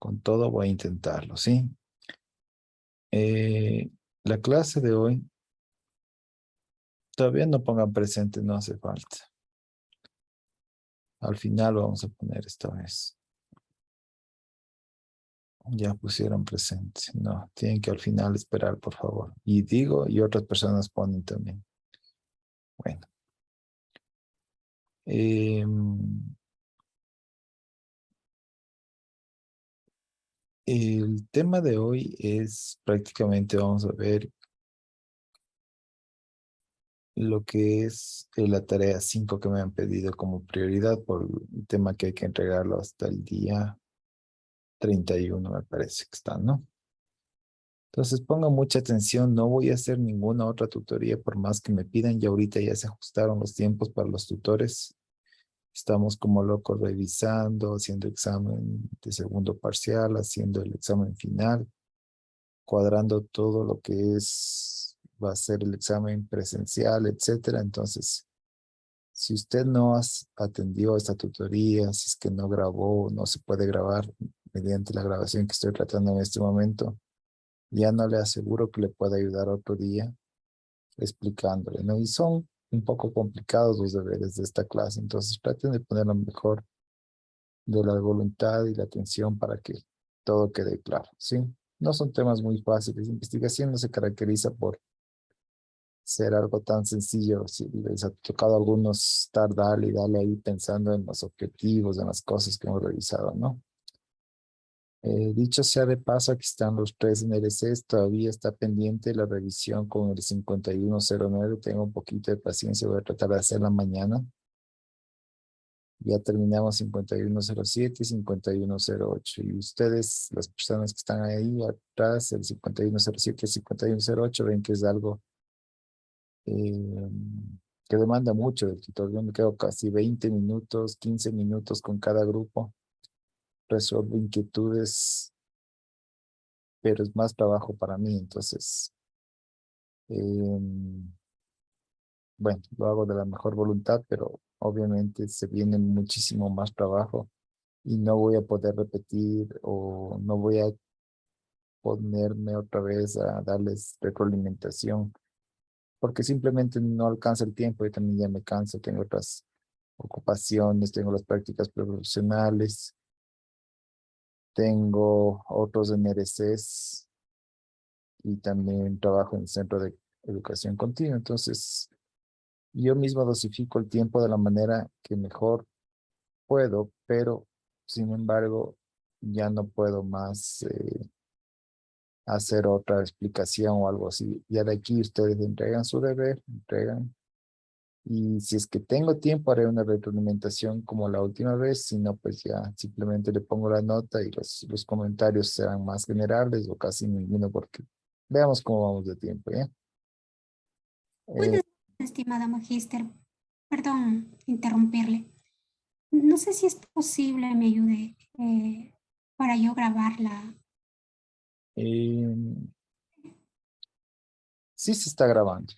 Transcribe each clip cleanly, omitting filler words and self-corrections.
Con todo voy a intentarlo, ¿sí? Eh, la clase de hoy, todavía no pongan presente, no hace falta. Al final lo vamos a poner esta vez. Ya pusieron presente. No, tienen que al final esperar, por favor. Y digo, y otras personas ponen también. Bueno. El tema de hoy es prácticamente, vamos a ver lo que es la tarea 5 que me han pedido como prioridad por el tema que hay que entregarlo hasta el día 31 me parece que está, ¿no? Entonces pongan mucha atención, no voy a hacer ninguna otra tutoría por más que me pidan, ya ahorita ya se ajustaron los tiempos para los tutores. Estamos como locos revisando, haciendo examen de segundo parcial, haciendo el examen final, cuadrando todo lo que va a ser el examen presencial, etcétera. Entonces, si usted no atendió esta tutoría, si es que no grabó, no se puede grabar mediante la grabación que estoy tratando en este momento, ya no le aseguro que le pueda ayudar otro día explicándole, ¿no? Y son un poco complicados los deberes de esta clase, entonces traten de poner lo mejor de la voluntad y la atención para que todo quede claro, ¿sí? No son temas muy fáciles. Investigación no se caracteriza por ser algo tan sencillo. Si les ha tocado a algunos estar dale y dale ahí pensando en los objetivos, en las cosas que hemos revisado, ¿no? Dicho sea de paso, aquí están los tres NRCs, todavía está pendiente la revisión con el 5109, tengo un poquito de paciencia, voy a tratar de hacerla mañana. Ya terminamos 5107 y 5108. Y ustedes, las personas que están ahí atrás, el 5107 y 5108, ven que es algo eh, que demanda mucho del tutor. Yo me quedo casi 20 minutos, 15 minutos con cada grupo. Resuelvo inquietudes, pero es más trabajo para mí. Entonces, bueno, lo hago de la mejor voluntad, pero obviamente se viene muchísimo más trabajo y no voy a poder repetir o no voy a ponerme otra vez a darles retroalimentación, porque simplemente no alcanza el tiempo y también ya me canso, tengo otras ocupaciones, tengo las prácticas profesionales, tengo otros NRCs y también trabajo en el Centro de Educación Continua, entonces yo mismo dosifico el tiempo de la manera que mejor puedo, pero sin embargo ya no puedo más hacer otra explicación o algo así. Ya de aquí ustedes entregan su deber, entregan. Y si es que tengo tiempo, haré una retroalimentación como la última vez. Si no, pues ya simplemente le pongo la nota y los comentarios serán más generales o casi ninguno porque veamos cómo vamos de tiempo, ¿ya? Eh, Buenas, estimada magíster. Perdón interrumpirle. No sé si es posible me ayude para yo grabarla. eh, sí se está grabando.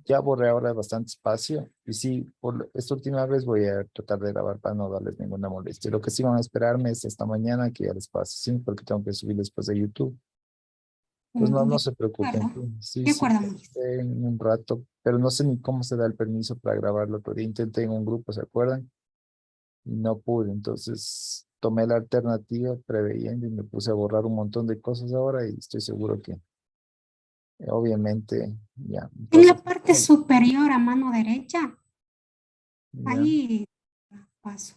Ya borré ahora bastante espacio y sí, por esta última vez voy a tratar de grabar para no darles ninguna molestia. Lo que sí van a esperarme es esta mañana que ya les pase, sí, porque tengo que subir después de YouTube. Entonces no, no De se preocupen. acuerdo, Sí, de sí, acuerdo, magíster. en un rato, pero no sé ni cómo se da el permiso para grabarlo. Otro día intenté en un grupo, ¿se acuerdan? Y no pude. Entonces tomé la alternativa preveyendo y me puse a borrar un montón de cosas ahora y estoy seguro que obviamente ya. En Entonces, la parte superior a mano derecha, ya. ahí paso.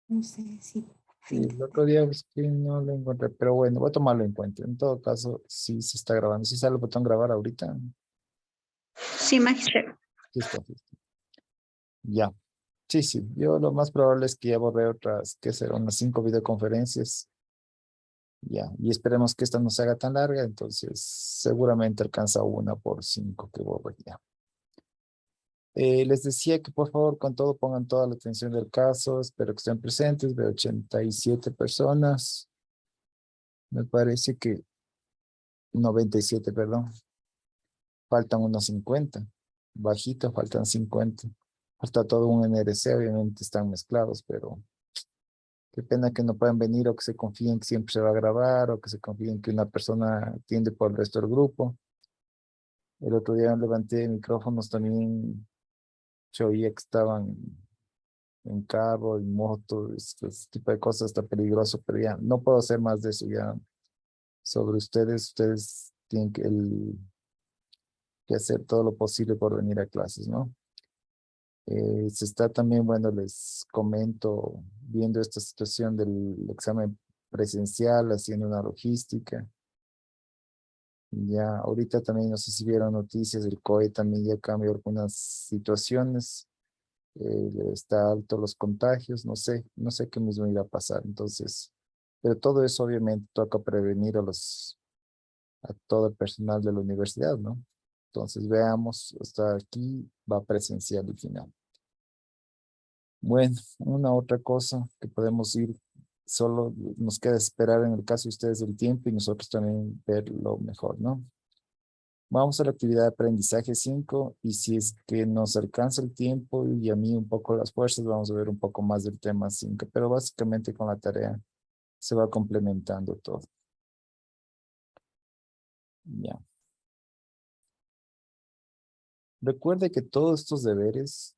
No sé si Sí, el otro día busqué y no lo encontré, pero bueno, voy a tomarlo en cuenta. En todo caso, sí se está grabando. ¿Sí sale el botón grabar ahorita? Sí, magistrado. Listo, listo. Ya. Sí, sí. Yo lo más probable es que ya borré otras, que serán unas 5 videoconferencias. Ya. Y esperemos que esta no se haga tan larga, entonces seguramente alcanza una por 5 que borré ya. Les decía que por favor con todo pongan toda la atención del caso. Espero que estén presentes. Veo 87 personas. Me parece que 97, perdón. Faltan unos 50. Bajito, faltan 50. Falta todo un NRC, obviamente están mezclados, pero Qué pena que no puedan venir o que se confíen que siempre se va a grabar o que se confíen que una persona atiende por el resto del grupo. El otro día levanté micrófonos también, se oía que estaban en carro, en moto, ese tipo de cosas está peligroso, pero ya no puedo hacer más de eso ya. Sobre ustedes tienen que hacer todo lo posible por venir a clases, ¿no? Se está también, bueno, les comento, viendo esta situación del examen presencial, haciendo una logística. Ya, ahorita también no sé si vieron noticias, el COE también ya cambió algunas situaciones, está alto los contagios, no sé qué mismo irá a pasar, entonces, pero todo eso obviamente toca prevenir a todo el personal de la universidad, ¿no? Entonces veamos, hasta aquí va presencial el final. Bueno, una otra cosa que podemos ir, solo nos queda esperar en el caso de ustedes el tiempo y nosotros también ver lo mejor, ¿no? Vamos a la actividad de aprendizaje 5 y si es que nos alcanza el tiempo y a mí un poco las fuerzas, vamos a ver un poco más del tema 5, pero básicamente con la tarea se va complementando todo. Ya. Recuerde que todos estos deberes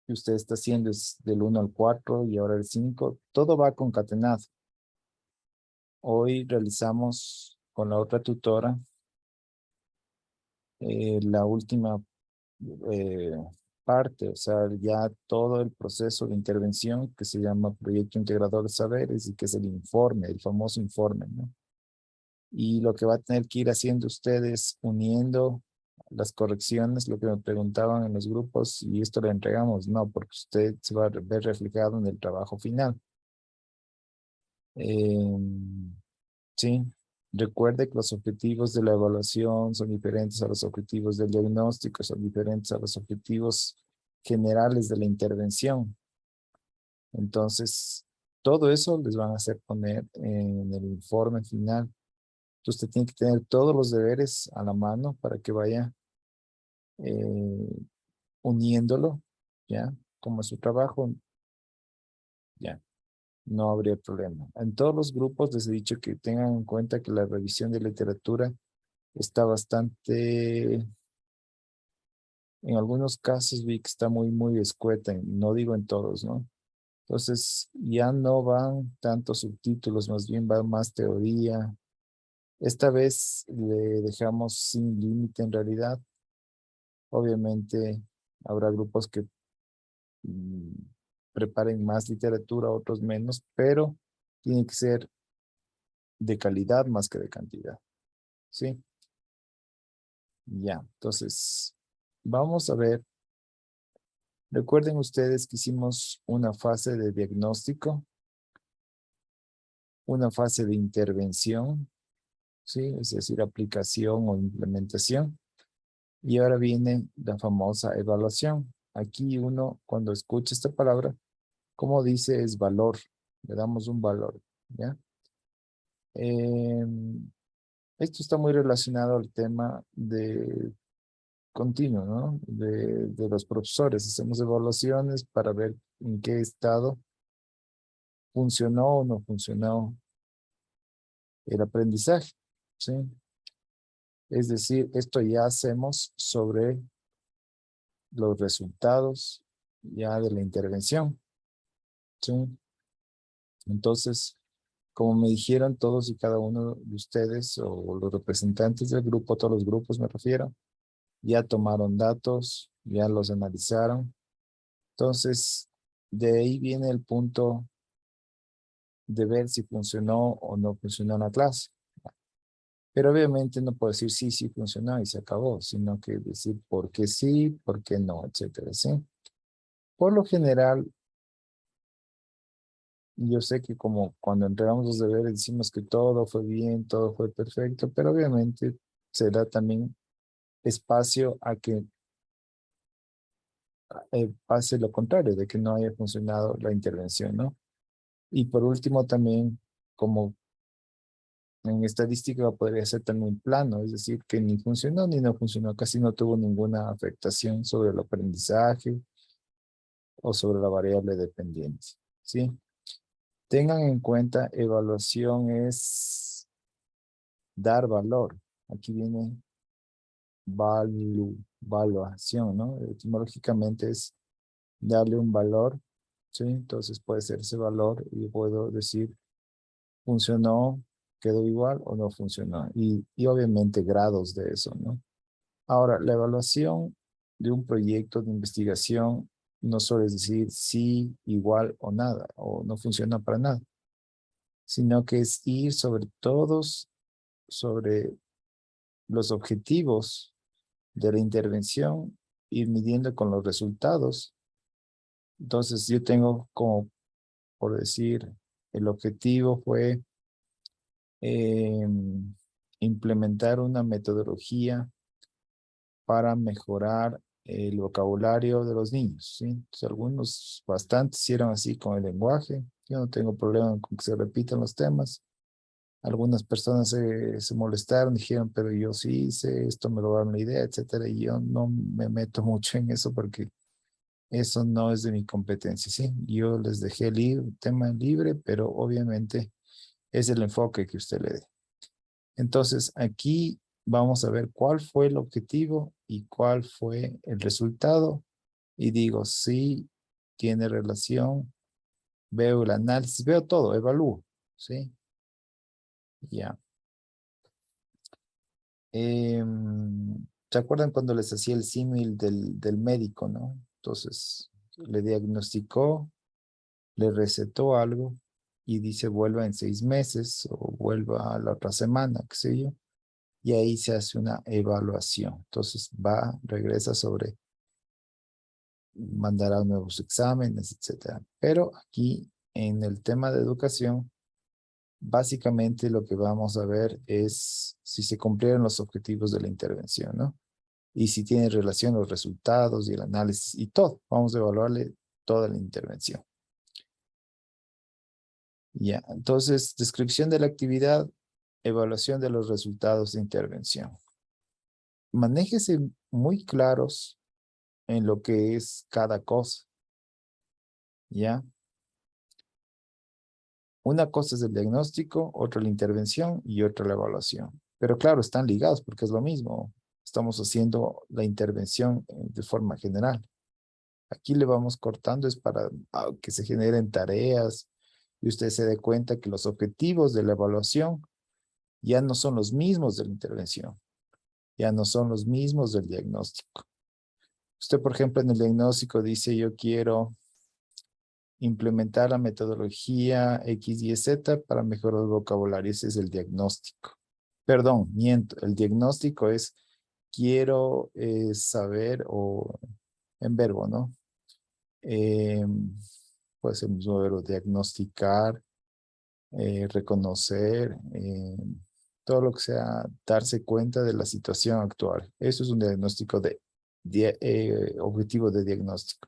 que usted está haciendo es del 1 al 4 y ahora el 5, todo va concatenado. Hoy realizamos con la otra tutora la última eh, parte, o sea, ya todo el proceso de intervención que se llama Proyecto Integrador de Saberes y que es el informe, el famoso informe, ¿no? Y lo que va a tener que ir haciendo ustedes uniendo las correcciones, lo que me preguntaban en los grupos, y esto lo entregamos, no, porque usted se va a ver reflejado en el trabajo final. Sí, recuerde que los objetivos de la evaluación son diferentes a los objetivos del diagnóstico, son diferentes a los objetivos generales de la intervención. Entonces, todo eso les van a hacer poner en el informe final. Entonces, usted tiene que tener todos los deberes a la mano para que vaya uniéndolo, ¿ya? Como es su trabajo, ya, no habría problema. En todos los grupos les he dicho que tengan en cuenta que la revisión de literatura está bastante, en algunos casos vi que está muy escueta, no digo en todos, ¿no? Entonces ya no van tantos subtítulos, más bien va más teoría. Esta vez le dejamos sin límite en realidad. Obviamente habrá grupos que mm, preparen más literatura, otros menos, pero tiene que ser de calidad más que de cantidad, ¿sí? Ya, entonces vamos a ver. Recuerden ustedes que hicimos una fase de diagnóstico, una fase de intervención, ¿sí? Es decir, aplicación o implementación. Y ahora viene la famosa evaluación. Aquí uno, cuando escucha esta palabra, como dice, es valor. Le damos un valor, ¿ya? Esto está muy relacionado al tema de continuo, ¿no? De los profesores. Hacemos evaluaciones para ver en qué estado funcionó o no funcionó el aprendizaje, ¿sí? Es decir, esto ya hacemos sobre los resultados ya de la intervención, ¿sí? Entonces, como me dijeron todos y cada uno de ustedes o los representantes del grupo, todos los grupos me refiero, ya tomaron datos, ya los analizaron. Entonces, de ahí viene el punto de ver si funcionó o no funcionó la clase. Pero obviamente no puedo decir sí funcionó y se acabó, sino que decir por qué sí, por qué no, etcétera, ¿sí? Por lo general, yo sé que como cuando entregamos los deberes decimos que todo fue bien, todo fue perfecto, pero obviamente se da también espacio a que pase lo contrario, de que no haya funcionado la intervención, ¿no? Y por último también, como en estadística podría ser también plano, es decir, que ni funcionó ni no funcionó, casi no tuvo ninguna afectación sobre el aprendizaje o sobre la variable dependiente, ¿sí? Tengan en cuenta, evaluación es dar valor. Aquí viene valuación, ¿no? Etimológicamente es darle un valor, ¿sí? Entonces puede ser ese valor y puedo decir, funcionó, quedó igual o no funcionó. Y obviamente grados de eso, ¿no? Ahora, la evaluación de un proyecto de investigación no solo es decir sí, igual o nada, o no funciona para nada, sino que es ir sobre los objetivos de la intervención, ir midiendo con los resultados. Entonces, yo tengo como, por decir, el objetivo fue eh, implementar una metodología para mejorar el vocabulario de los niños, ¿sí? Entonces, algunos, bastantes, hicieron así con el lenguaje. Yo no tengo problema con que se repitan los temas. Algunas personas se molestaron, dijeron, pero yo sí hice esto, me lo dan la idea, etcétera. Y yo no me meto mucho en eso porque eso no es de mi competencia, ¿sí? Yo les dejé el tema libre, pero obviamente es el enfoque que usted le dé. Entonces, aquí vamos a ver cuál fue el objetivo y cuál fue el resultado. Y digo, sí, tiene relación, veo el análisis, veo todo, evalúo, ¿sí? Ya. ¿Se acuerdan cuando les hacía el símil del médico, no? Entonces, le diagnosticó, le recetó algo y dice vuelva en 6 meses o vuelva la otra semana, qué sé yo. Y ahí se hace una evaluación. Entonces va, regresa sobre, mandará nuevos exámenes, etcétera. Pero aquí en el tema de educación, básicamente lo que vamos a ver es si se cumplieron los objetivos de la intervención, ¿no? Y si tiene relación los resultados y el análisis y todo. Vamos a evaluarle toda la intervención. Ya, entonces, descripción de la actividad, evaluación de los resultados de intervención. Manéjese muy claros en lo que es cada cosa, ¿ya? Una cosa es el diagnóstico, otra la intervención y otra la evaluación. Pero claro, están ligados porque es lo mismo. Estamos haciendo la intervención de forma general. Aquí le vamos cortando es para que se generen tareas y usted se dé cuenta que los objetivos de la evaluación ya no son los mismos de la intervención, ya no son los mismos del diagnóstico. Usted, por ejemplo, en el diagnóstico dice, yo quiero implementar la metodología X, Y, Z para mejorar el vocabulario. Ese es el diagnóstico. Perdón, miento. El diagnóstico es, quiero saber, o en verbo, ¿no? Eh, puede ser el mismo verbo, diagnosticar, reconocer, todo lo que sea darse cuenta de la situación actual. Eso es un diagnóstico objetivo de diagnóstico.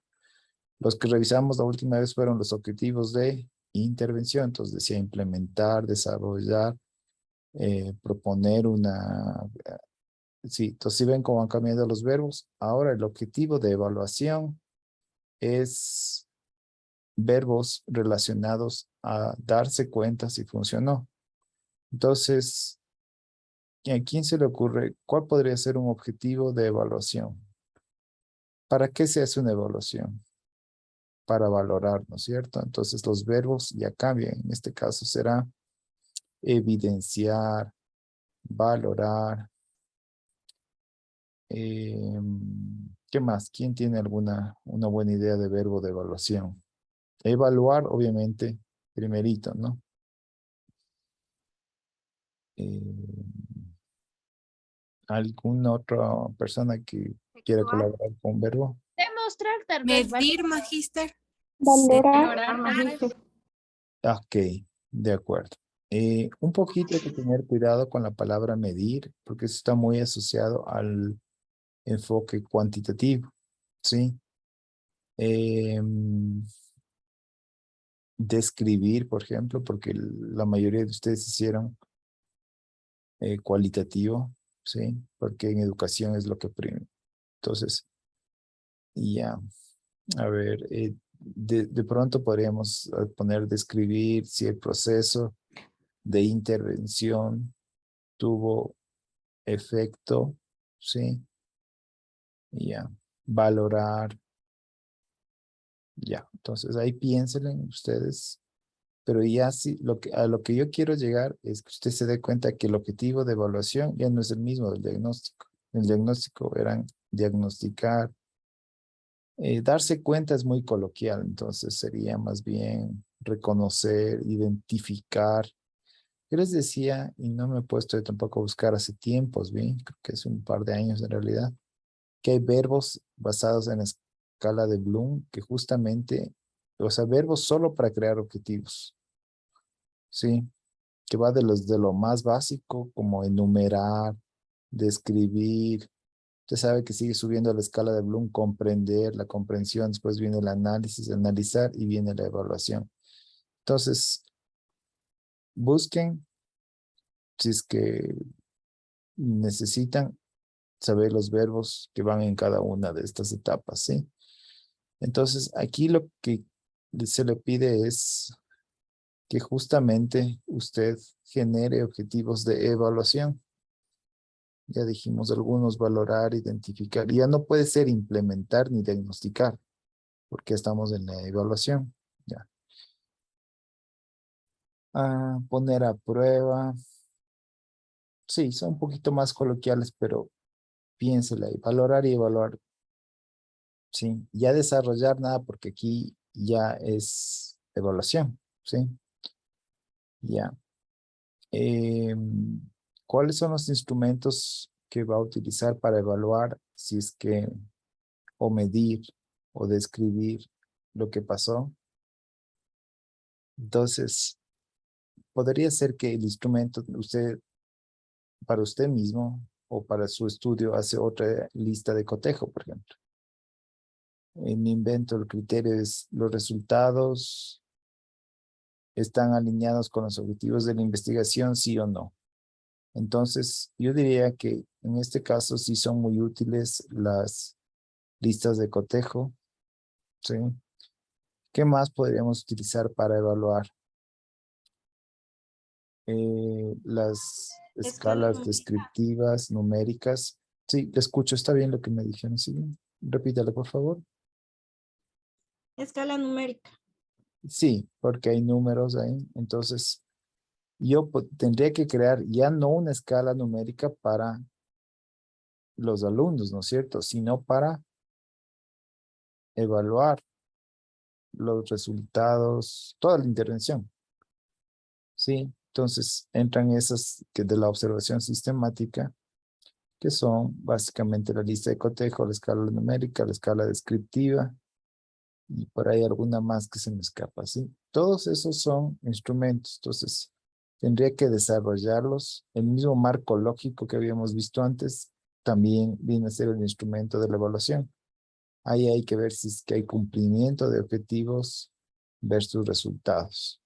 Los que revisamos la última vez fueron los objetivos de intervención. Entonces decía implementar, desarrollar, proponer una... Sí, entonces si ven cómo van cambiando los verbos. Ahora el objetivo de evaluación es verbos relacionados a darse cuenta si funcionó. Entonces, ¿a quién se le ocurre cuál podría ser un objetivo de evaluación? ¿Para qué se hace una evaluación? Para valorar, ¿no es cierto? Entonces los verbos ya cambian. En este caso será evidenciar, valorar. ¿Qué más? ¿Quién tiene una buena idea de verbo de evaluación? Evaluar, obviamente, primerito, ¿no? ¿Alguna otra persona que quiera colaborar con verbo? Demostrar tal vez. Medir, magíster. Valorar, magíster. Ok, de acuerdo. Un poquito hay que tener cuidado con la palabra medir, porque eso está muy asociado al enfoque cuantitativo, ¿sí? Describir, por ejemplo, porque la mayoría de ustedes hicieron cualitativo, ¿sí? Porque en educación es lo que prima. Entonces, ya, a ver, de pronto podríamos poner describir si el proceso de intervención tuvo efecto, ¿sí? Ya, valorar, ya. Entonces ahí piénsenlo ustedes, pero ya sí, a lo que yo quiero llegar es que usted se dé cuenta que el objetivo de evaluación ya no es el mismo del diagnóstico. El diagnóstico eran diagnosticar, darse cuenta es muy coloquial, entonces sería más bien reconocer, identificar. Yo les decía, y no me he puesto tampoco a buscar hace tiempos, bien, creo que es un par de años en realidad, que hay verbos basados en la escala de Bloom que justamente, o sea, verbos solo para crear objetivos, ¿sí? Que va de lo más básico, como enumerar, describir. Usted sabe que sigue subiendo la escala de Bloom, comprender, la comprensión, después viene el análisis, analizar y viene la evaluación. Entonces, busquen si es que necesitan saber los verbos que van en cada una de estas etapas, ¿sí? Entonces, aquí lo que se le pide es que justamente usted genere objetivos de evaluación. Ya dijimos algunos, valorar, identificar. Ya no puede ser implementar ni diagnosticar, porque estamos en la evaluación. Ya. Poner a prueba. Sí, son un poquito más coloquiales, pero piénsela y valorar y evaluar. Sí, ya desarrollar nada, porque aquí ya es evaluación. Sí, ya. ¿Cuáles son los instrumentos que va a utilizar para evaluar si es que, o medir, o describir lo que pasó? Entonces, podría ser que el instrumento, usted, para usted mismo o para su estudio, hace otra lista de cotejo, por ejemplo. En mi invento, el criterio es los resultados están alineados con los objetivos de la investigación, sí o no. Entonces, yo diría que en este caso sí son muy útiles las listas de cotejo, ¿sí? ¿Qué más podríamos utilizar para evaluar? Las Escala escalas numérica. descriptivas, numéricas. Sí, le escucho, está bien lo que me dijeron. Sí, repítale, por favor. Escala numérica. Sí, porque hay números ahí. Entonces, yo tendría que crear ya no una escala numérica para los alumnos, ¿no es cierto? Sino para evaluar los resultados, toda la intervención. Sí, entonces entran esas que de la observación sistemática, que son básicamente la lista de cotejo, la escala numérica, la escala descriptiva y por ahí alguna más que se me escapa, ¿sí? Todos esos son instrumentos, entonces tendría que desarrollarlos. El mismo marco lógico que habíamos visto antes también viene a ser el instrumento de la evaluación. Ahí hay que ver si es que hay cumplimiento de objetivos versus resultados.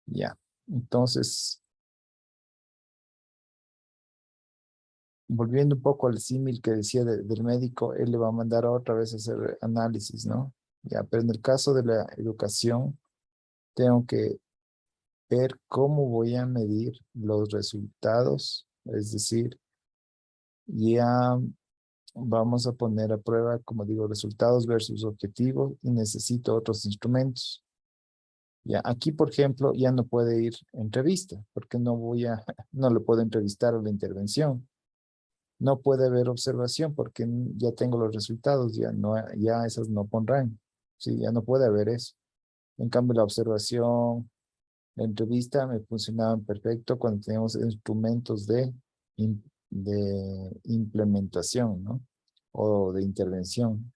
Ya, entonces, volviendo un poco al símil que decía del médico, él le va a mandar otra vez a hacer análisis, ¿no? Ya, pero en el caso de la educación, tengo que ver cómo voy a medir los resultados, es decir, ya vamos a poner a prueba, como digo, resultados versus objetivos y necesito otros instrumentos. Ya, aquí, por ejemplo, ya no puede ir entrevista, porque no le puedo entrevistar a la intervención. No puede haber observación porque ya tengo los resultados, ya no, ya esas no pondrán. Sí, ya no puede haber eso. En cambio, la observación, la entrevista me funcionaban perfecto cuando teníamos instrumentos de implementación, ¿no? O de intervención.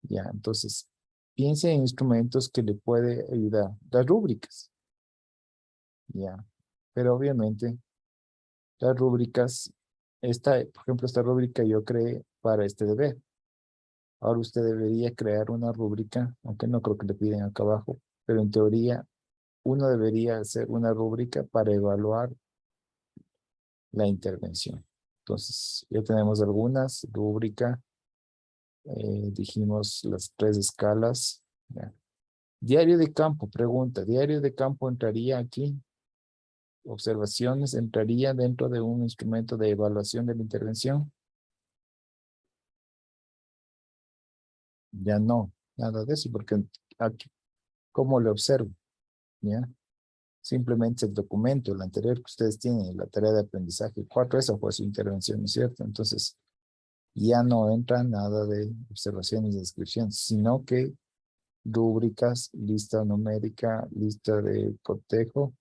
Ya, entonces, piense en instrumentos que le puede ayudar. Las rúbricas, ya. Pero obviamente, las rúbricas, por ejemplo, esta rúbrica yo creé para este deber. Ahora usted debería crear una rúbrica, aunque no creo que le piden acá abajo, pero en teoría uno debería hacer una rúbrica para evaluar la intervención. Entonces, ya tenemos algunas, rúbrica, dijimos las tres escalas, ¿ya? Diario de campo, pregunta. ¿Diario de campo entraría aquí? ¿Observaciones entraría dentro de un instrumento de evaluación de la intervención? Ya no, nada de eso, porque aquí, ¿cómo lo observo? ¿Ya? Simplemente el documento, el anterior que ustedes tienen, la tarea de aprendizaje 4, esa fue su intervención, ¿no es cierto? Entonces, ya no entra nada de observaciones y descripciones, sino que rúbricas, lista numérica, lista de cotejo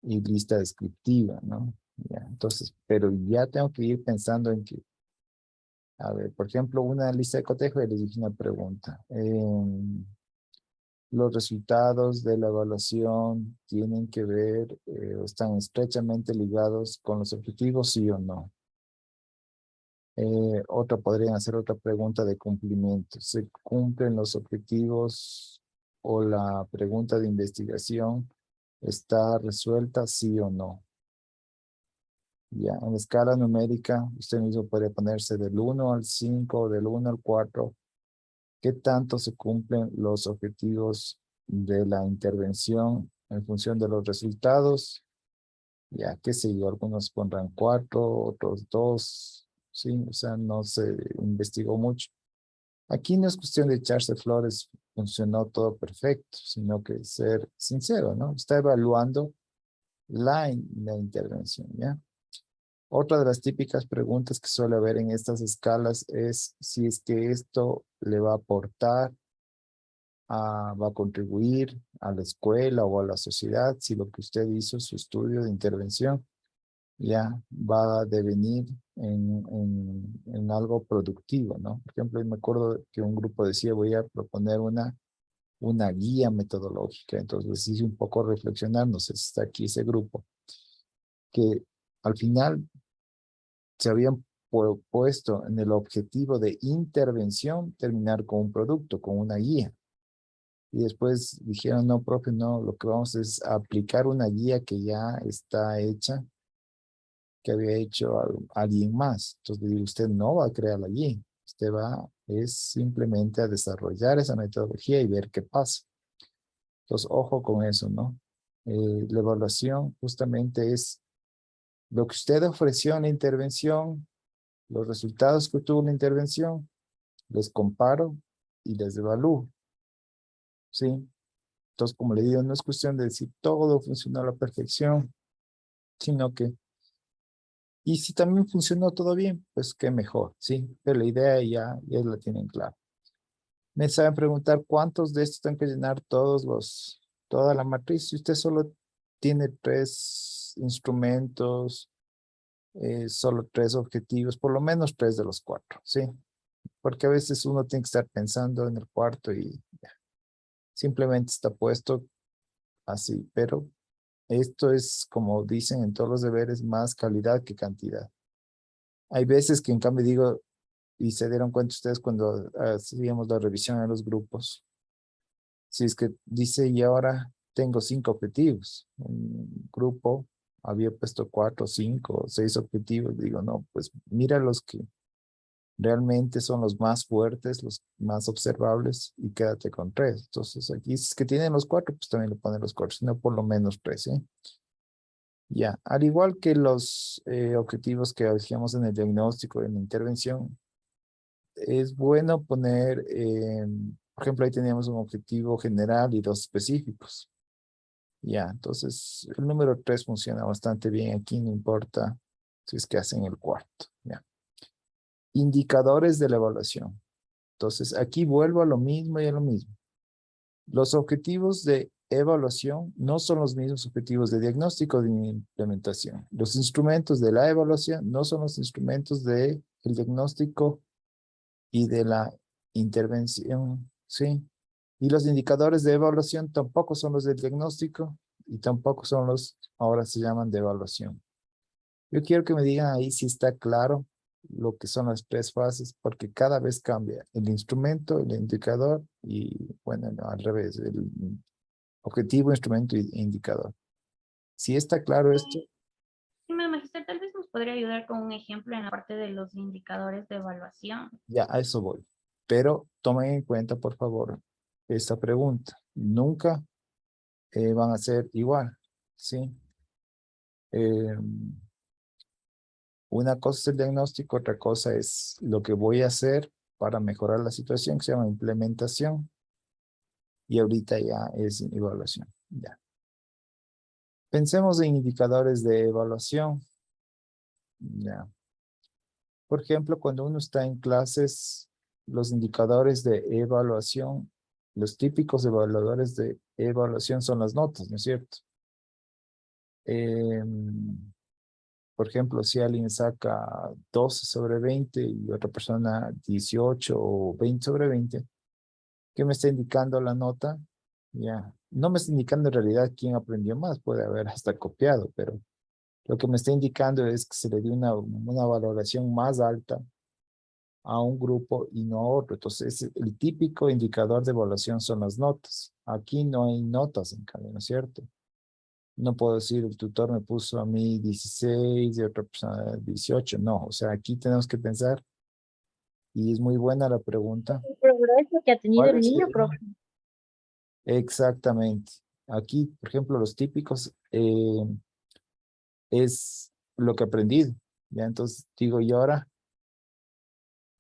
y lista descriptiva, ¿no? Ya, entonces, pero ya tengo que ir pensando en que, a ver, por ejemplo, una lista de cotejo y les dije una pregunta. Los resultados de la evaluación tienen que ver, o están estrechamente ligados con los objetivos, sí o no. Podrían hacer otra pregunta de cumplimiento. ¿Se cumplen los objetivos o la pregunta de investigación está resuelta, sí o no? Ya, en escala numérica, usted mismo puede ponerse del 1 al 5, del 1 al 4. ¿Qué tanto se cumplen los objetivos de la intervención en función de los resultados? Ya, qué sé yo, algunos pondrán 4, otros 2, sí, o sea, no se investigó mucho. Aquí no es cuestión de echarse flores, funcionó todo perfecto, sino que ser sincero, ¿no? Está evaluando la intervención, ¿ya? Otra de las típicas preguntas que suele haber en estas escalas es si es que esto le va a aportar, va a contribuir a la escuela o a la sociedad, si lo que usted hizo, su estudio de intervención, ya va a devenir en algo productivo, ¿no? Por ejemplo, yo me acuerdo que un grupo decía, voy a proponer una guía metodológica, entonces les hice un poco reflexionar, no sé si está aquí ese grupo, que al final se habían puesto en el objetivo de intervención terminar con un producto, con una guía. Y después dijeron, no, profe, no, lo que vamos es aplicar una guía que ya está hecha, que había hecho alguien más. Entonces, digo, usted no va a crear la guía, usted va es simplemente a desarrollar esa metodología y ver qué pasa. Entonces, ojo con eso, ¿no? La evaluación justamente es lo que usted ofreció en la intervención, los resultados que tuvo la intervención, los comparo y les evalúo, ¿sí? Entonces, como le digo, no es cuestión de decir todo funcionó a la perfección, sino que, y si también funcionó todo bien, pues qué mejor, ¿sí? Pero la idea ya la tienen clara. Me saben preguntar cuántos de estos tienen que llenar toda la matriz. Si usted solo tiene 3 instrumentos, solo 3 objetivos, por lo menos 3 de los 4, ¿sí? Porque a veces uno tiene que estar pensando en el cuarto y ya, simplemente está puesto así, pero esto es, como dicen en todos los deberes, más calidad que cantidad. Hay veces que en cambio digo, y se dieron cuenta ustedes cuando hacíamos la revisión en los grupos, si es que dice, y ahora tengo 5 objetivos. Un grupo había puesto 4, 5, 6 objetivos. Digo, no, pues mira los que realmente son los más fuertes, los más observables y quédate con 3. Entonces aquí si es que tienen los 4, pues también le ponen los 4, sino por lo menos 3, ¿eh? Ya, al igual que los objetivos que hacíamos en el diagnóstico, en la intervención, es bueno poner, por ejemplo, ahí teníamos un objetivo general y 2 específicos. Ya, entonces el número 3 funciona bastante bien aquí, no importa si es que hacen el cuarto. Ya. Indicadores de la evaluación. Entonces aquí vuelvo a lo mismo y a lo mismo. Los objetivos de evaluación no son los mismos objetivos de diagnóstico de implementación. Los instrumentos de la evaluación no son los instrumentos del diagnóstico y de la intervención, ¿sí? Y los indicadores de evaluación tampoco son los del diagnóstico y tampoco son los, ahora se llaman de evaluación. Yo quiero que me digan ahí si está claro lo que son las 3 fases, porque cada vez cambia el instrumento, el indicador y, bueno, no, al revés, el objetivo, instrumento e indicador. Si está claro esto, Sí, magister, tal vez nos podría ayudar con un ejemplo en la parte de los indicadores de evaluación. ya a eso voy. Pero tomen en cuenta, por favor, esta pregunta. Nunca van a ser igual, ¿sí? Eh, una cosa es el diagnóstico, otra cosa es lo que voy a hacer para mejorar la situación, que se llama implementación, y ahorita ya es evaluación. Ya. Pensemos en indicadores de evaluación. Ya. Por ejemplo, cuando uno está en clases, los indicadores de evaluación, los típicos evaluadores de evaluación son las notas, ¿no es cierto? Por ejemplo, si alguien saca 12 sobre 20 y otra persona 18 o 20 sobre 20, ¿qué me está indicando la nota? Ya, no me está indicando en realidad quién aprendió más, puede haber hasta copiado, pero lo que me está indicando es que se le dio una valoración más alta a un grupo y no a otro. Entonces, el típico indicador de evaluación son las notas. Aquí no hay notas, en cambio, ¿no es cierto? No puedo decir, el tutor me puso a mí 16 y otra persona 18. No, o sea, aquí tenemos que pensar, y es muy buena la pregunta. El progreso que ha tenido ¿Cuál el es niño, profe. exactamente? Aquí, por ejemplo, los típicos es lo que he aprendido. Ya, entonces digo, y ahora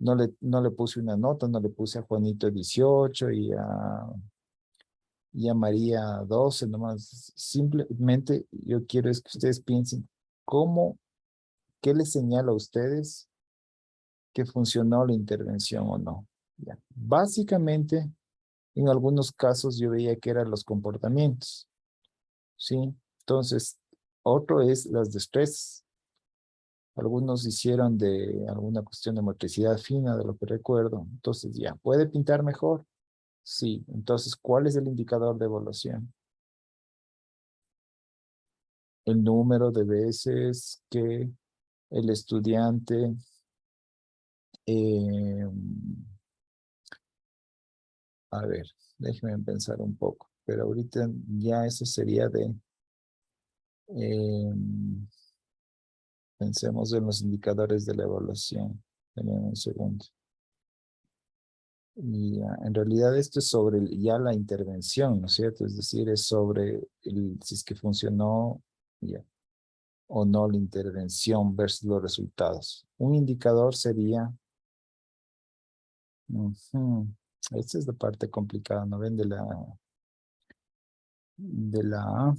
no le puse una nota, no le puse a Juanito 18 y a María 12, nomás. Simplemente yo quiero es que ustedes piensen cómo, qué les señala a ustedes que funcionó la intervención o no. Ya. Básicamente, en algunos casos yo veía que eran los comportamientos, ¿sí? Entonces, otro es las destrezas. Algunos hicieron de alguna cuestión de motricidad fina, de lo que recuerdo. Entonces, ya, ¿puede pintar mejor? Sí. Entonces, ¿cuál es el indicador de evaluación? El número de veces que el estudiante eh, a ver, déjeme pensar un poco, pero ahorita ya eso sería de, eh, pensemos en los indicadores de la evaluación. Denme un segundo. Y en realidad esto es sobre ya la intervención, ¿no es cierto? Es decir, es sobre si es que funcionó ya, o no la intervención versus los resultados. Un indicador sería, ujú, esta es la parte complicada, ¿no ven? De la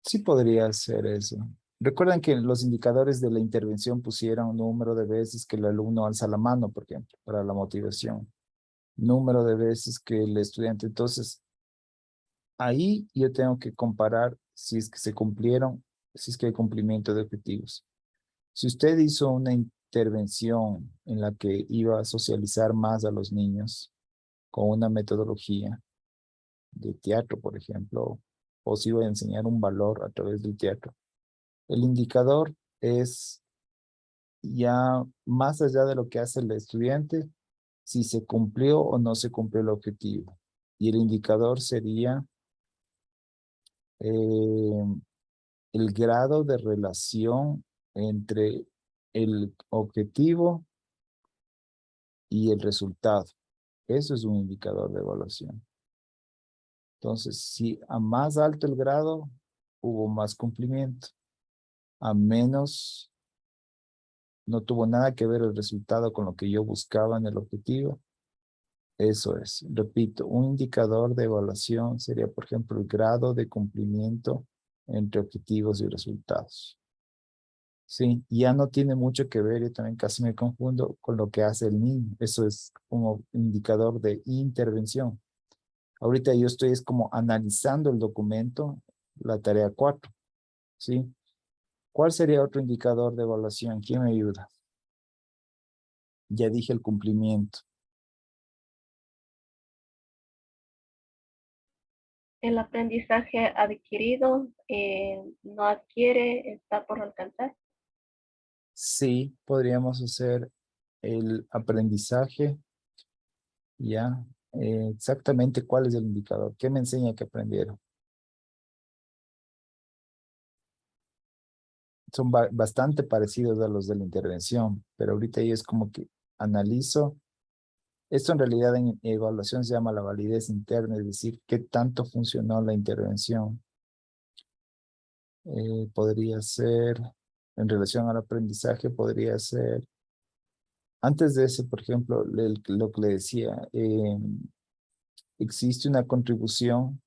Sí podría ser eso. Recuerden que los indicadores de la intervención pusieron número de veces que el alumno alza la mano, por ejemplo, para la motivación. Número de veces que el estudiante. Entonces, ahí yo tengo que comparar si es que se cumplieron, si es que hay cumplimiento de objetivos. Si usted hizo una intervención en la que iba a socializar más a los niños con una metodología de teatro, por ejemplo, o si iba a enseñar un valor a través del teatro, el indicador es ya más allá de lo que hace el estudiante, si se cumplió o no se cumplió el objetivo. Y el indicador sería eh, el grado de relación entre el objetivo y el resultado. Eso es un indicador de evaluación. Entonces, si a más alto el grado, hubo más cumplimiento. A menos, no tuvo nada que ver el resultado con lo que yo buscaba en el objetivo. Eso es, repito, un indicador de evaluación sería, por ejemplo, el grado de cumplimiento entre objetivos y resultados. Sí, ya no tiene mucho que ver, yo también casi me confundo con lo que hace el niño. Eso es como indicador de intervención. Ahorita yo estoy es como analizando el documento, la tarea 4, ¿sí? ¿Cuál sería otro indicador de evaluación? ¿Quién me ayuda? Ya dije el cumplimiento. El aprendizaje adquirido no adquiere, está por alcanzar. Sí, podríamos hacer el aprendizaje. Ya, exactamente cuál es el indicador. ¿Qué me enseña que aprendieron? Son bastante parecidos a los de la intervención, pero ahorita yo es como que analizo Esto en realidad en evaluación se llama la validez interna, es decir, qué tanto funcionó la intervención. Podría ser, en relación al aprendizaje, podría ser, antes de ese, por ejemplo, lo que le decía, existe una contribución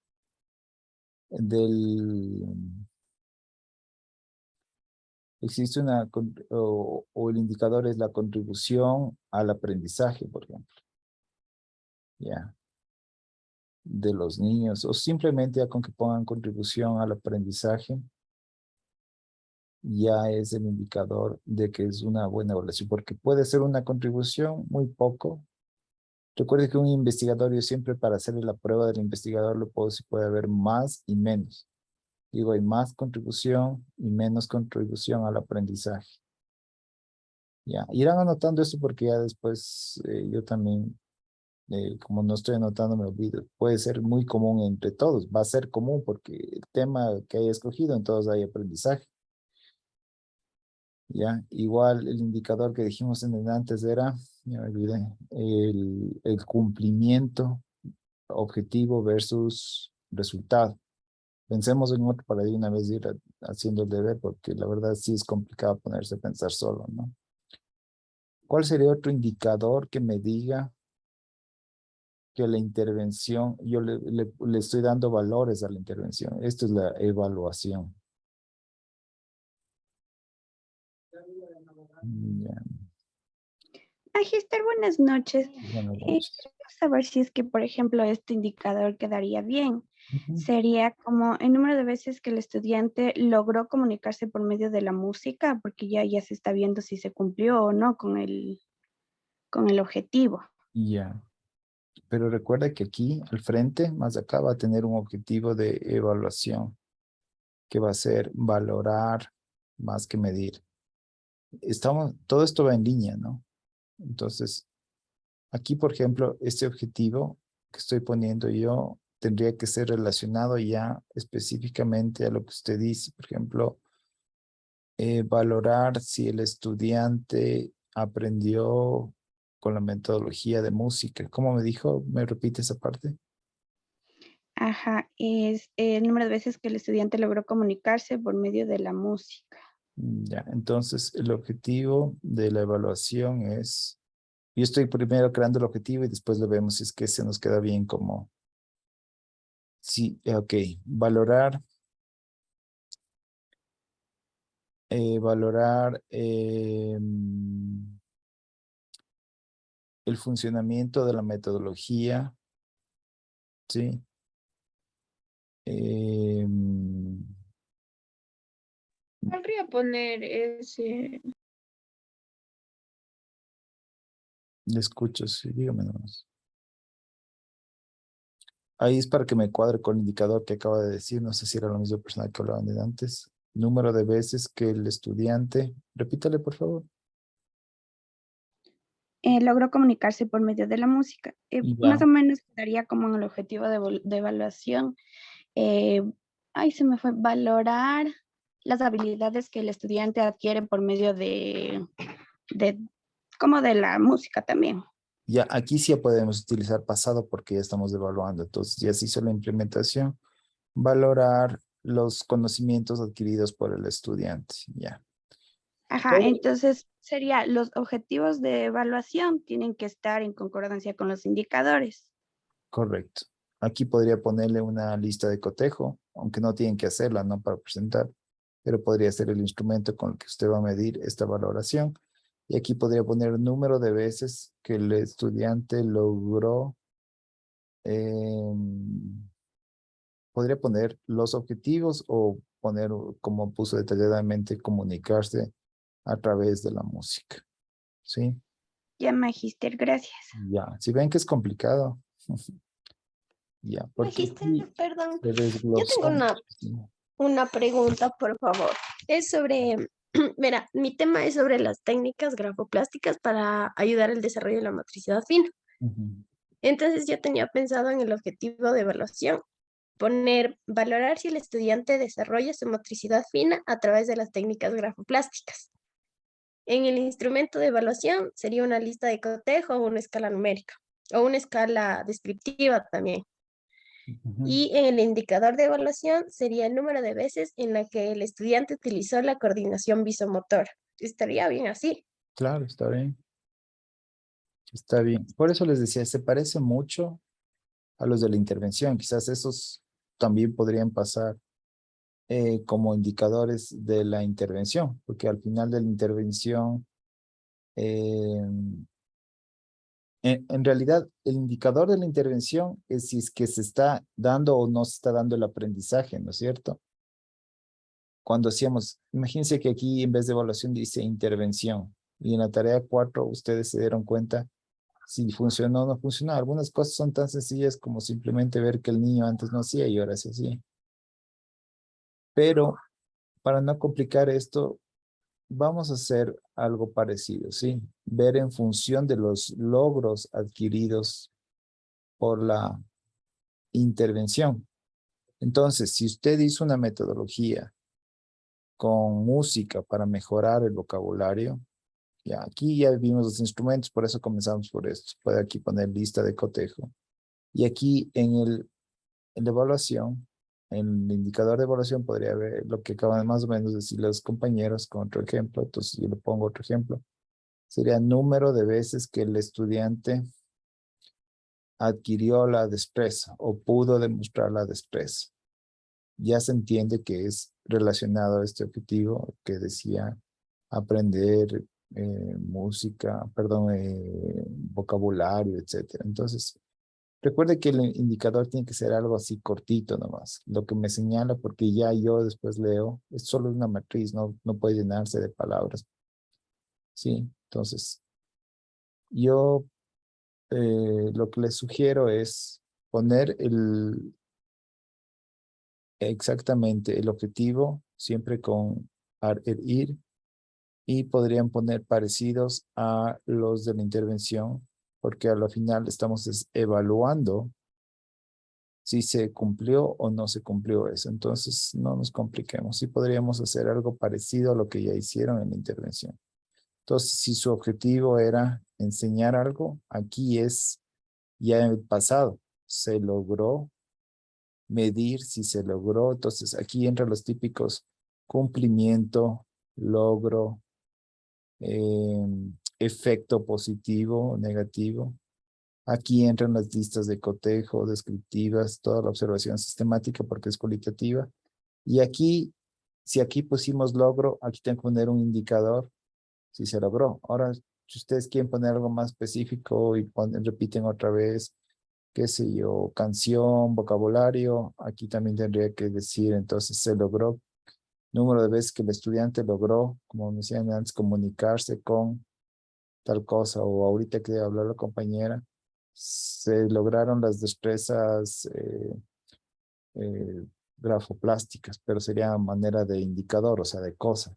existe o el indicador es la contribución al aprendizaje, por ejemplo, ya, de los niños, o simplemente ya con que pongan contribución al aprendizaje, ya es el indicador de que es una buena evaluación, porque puede ser una contribución muy poco. Recuerde que un investigador, yo siempre para hacerle la prueba del investigador lo puedo, si puede haber más y menos. Digo, hay más contribución y menos contribución al aprendizaje. Ya, irán anotando esto porque ya después yo también, como no estoy anotando, me olvido. Puede ser muy común entre todos, va a ser común porque el tema que haya escogido, en todos hay aprendizaje. Ya, igual el indicador que dijimos en el antes era, ya me olvidé, el cumplimiento objetivo versus resultado. Pensemos en otro para de una vez ir haciendo el deber, porque la verdad sí es complicado ponerse a pensar solo, ¿no? ¿Cuál sería otro indicador que me diga que la intervención, yo le estoy dando valores a la intervención? Esto es la evaluación. Ya, Magister, buenas noches. buenas noches. Quería saber si es que, por ejemplo, este indicador quedaría bien. Ujú. Sería como el número de veces que el estudiante logró comunicarse por medio de la música, porque ya se está viendo si se cumplió o no con el objetivo. Ya, pero recuerda que aquí al frente, más acá, va a tener un objetivo de evaluación, que va a ser valorar más que medir. Todo esto va en línea, ¿no? Entonces, aquí, por ejemplo, este objetivo que estoy poniendo yo tendría que ser relacionado ya específicamente a lo que usted dice. Por ejemplo, valorar si el estudiante aprendió con la metodología de música. ¿Cómo me dijo? ¿Me repite esa parte? Ajá, es el número de veces que el estudiante logró comunicarse por medio de la música. Ya, entonces el objetivo de la evaluación es, yo estoy primero creando el objetivo y después lo vemos si es que se nos queda bien como, sí, ok, valorar el funcionamiento de la metodología, ¿sí? Em, Podría poner ese. le escucho, sí, dígame nomás. Ahí es para que me cuadre con el indicador que acaba de decir, no sé si era la misma persona que hablaban de antes. Número de veces que el estudiante, repítale por favor. Logró comunicarse por medio de la música. Más Ya, o menos quedaría como en el objetivo de evaluación. Eh, Ay, se me fue, valorar las habilidades que el estudiante adquiere por medio de como de la música también. ya, aquí sí ya podemos utilizar pasado porque ya estamos evaluando. Entonces ya se hizo la implementación. Valorar los conocimientos adquiridos por el estudiante. Ya. Ajá, entonces sería los objetivos de evaluación tienen que estar en concordancia con los indicadores. Correcto. Aquí podría ponerle una lista de cotejo, aunque no tienen que hacerla, ¿no? Para presentar, pero podría ser el instrumento con el que usted va a medir esta valoración. Y aquí podría poner el número de veces que el estudiante logró, podría poner los objetivos o poner, como puso detalladamente, comunicarse a través de la música. ¿Sí? Ya, Magister, gracias. Ya. Si ven que es complicado, ya, porque Magister, aquí perdón. se Yo tengo desglosó muchísimo. una pregunta, por favor. Es sobre, mira, mi tema es sobre las técnicas grafoplásticas para ayudar al desarrollo de la motricidad fina. Ujú. Entonces yo tenía pensado en el objetivo de evaluación, valorar si el estudiante desarrolla su motricidad fina a través de las técnicas grafoplásticas. En el instrumento de evaluación sería una lista de cotejo o una escala numérica. o una escala descriptiva también. Ujú. Y en el indicador de evaluación sería el número de veces en la que el estudiante utilizó la coordinación visomotora. Estaría bien así. Claro, está bien. Está bien. Por eso les decía, se parece mucho a los de la intervención. Quizás esos también podrían pasar como indicadores de la intervención, porque al final de la intervención, eh, en realidad, el indicador de la intervención es si es que se está dando o no se está dando el aprendizaje, ¿no es cierto? Cuando hacíamos, imagínense que aquí en vez de evaluación dice intervención, y en la tarea 4 ustedes se dieron cuenta si funcionó o no funcionó. Algunas cosas son tan sencillas como simplemente ver que el niño antes no hacía y ahora sí hacía. Pero para no complicar esto, vamos a hacer algo parecido, ¿sí? Ver en función de los logros adquiridos por la intervención. Entonces, si usted hizo una metodología con música para mejorar el vocabulario, ya aquí ya vimos los instrumentos, por eso comenzamos por esto. Puede aquí poner lista de cotejo. Y aquí en la evaluación, en el indicador de evaluación podría ver lo que acaban más o menos de decir los compañeros con otro ejemplo. Entonces yo le pongo otro ejemplo. Sería número de veces que el estudiante adquirió la destreza o pudo demostrar la destreza. Ya se entiende que es relacionado a este objetivo que decía aprender música, perdón, vocabulario, etcétera. Entonces, recuerde que el indicador tiene que ser algo así cortito nomás. Lo que me señala, porque ya yo después leo, es solo una matriz, no puede llenarse de palabras. Sí, entonces, yo lo que les sugiero es poner exactamente el objetivo, siempre con el ir, y podrían poner parecidos a los de la intervención, porque a la final estamos evaluando si se cumplió o no se cumplió eso. Entonces, no nos compliquemos. Sí podríamos hacer algo parecido a lo que ya hicieron en la intervención. Entonces, si su objetivo era enseñar algo, aquí es ya en el pasado. Se logró medir si se logró. Entonces, aquí entran los típicos cumplimiento, logro, efecto positivo o negativo. Aquí entran las listas de cotejo, descriptivas, toda la observación sistemática porque es cualitativa. Y aquí, si aquí pusimos logro, aquí tengo que poner un indicador si se logró. Ahora, si ustedes quieren poner algo más específico y repiten otra vez, qué sé yo, canción, vocabulario, aquí también tendría que decir, entonces se logró, número de veces que el estudiante logró, como me decían antes, comunicarse con tal cosa, o ahorita que habló la compañera, se lograron las destrezas grafoplásticas, pero sería manera de indicador, o sea, de cosa.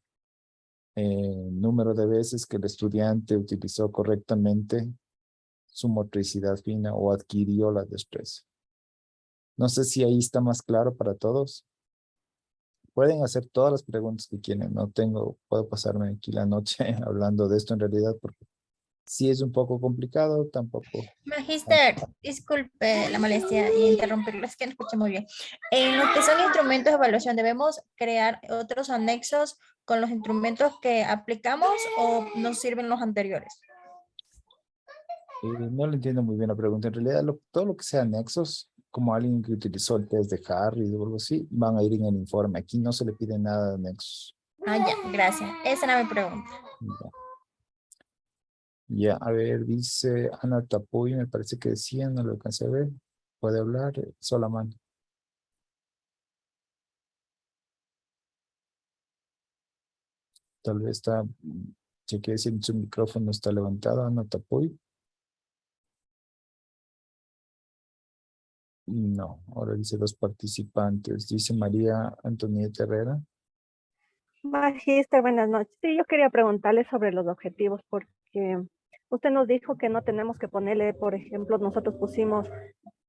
Número de veces que el estudiante utilizó correctamente su motricidad fina o adquirió la destreza. No sé si ahí está más claro para todos. Pueden hacer todas las preguntas que quieran. No tengo, puedo pasarme aquí la noche hablando de esto en realidad porque si es un poco complicado, tampoco. Magister, disculpe la molestia y interrumpirlo, es que no escuché muy bien. En lo que son instrumentos de evaluación, ¿debemos crear otros anexos con los instrumentos que aplicamos o nos sirven los anteriores? No le entiendo muy bien la pregunta. En realidad, todo lo que sea anexos, como alguien que utilizó el test de Harry o algo así, van a ir en el informe. Aquí no se le pide nada de anexos. Ah, ya, gracias. Esa era mi pregunta. Ya, ya, a ver, dice Ana Tapuy, me parece que decía, no lo alcancé a ver. Puede hablar, sola mano. Tal vez está, chequeé si su micrófono está levantado, Ana Tapuy. No, ahora dice los participantes. Dice María Antonieta Herrera. Magister, buenas noches. Sí, yo quería preguntarle sobre los objetivos porque usted nos dijo que no tenemos que ponerle, por ejemplo, nosotros pusimos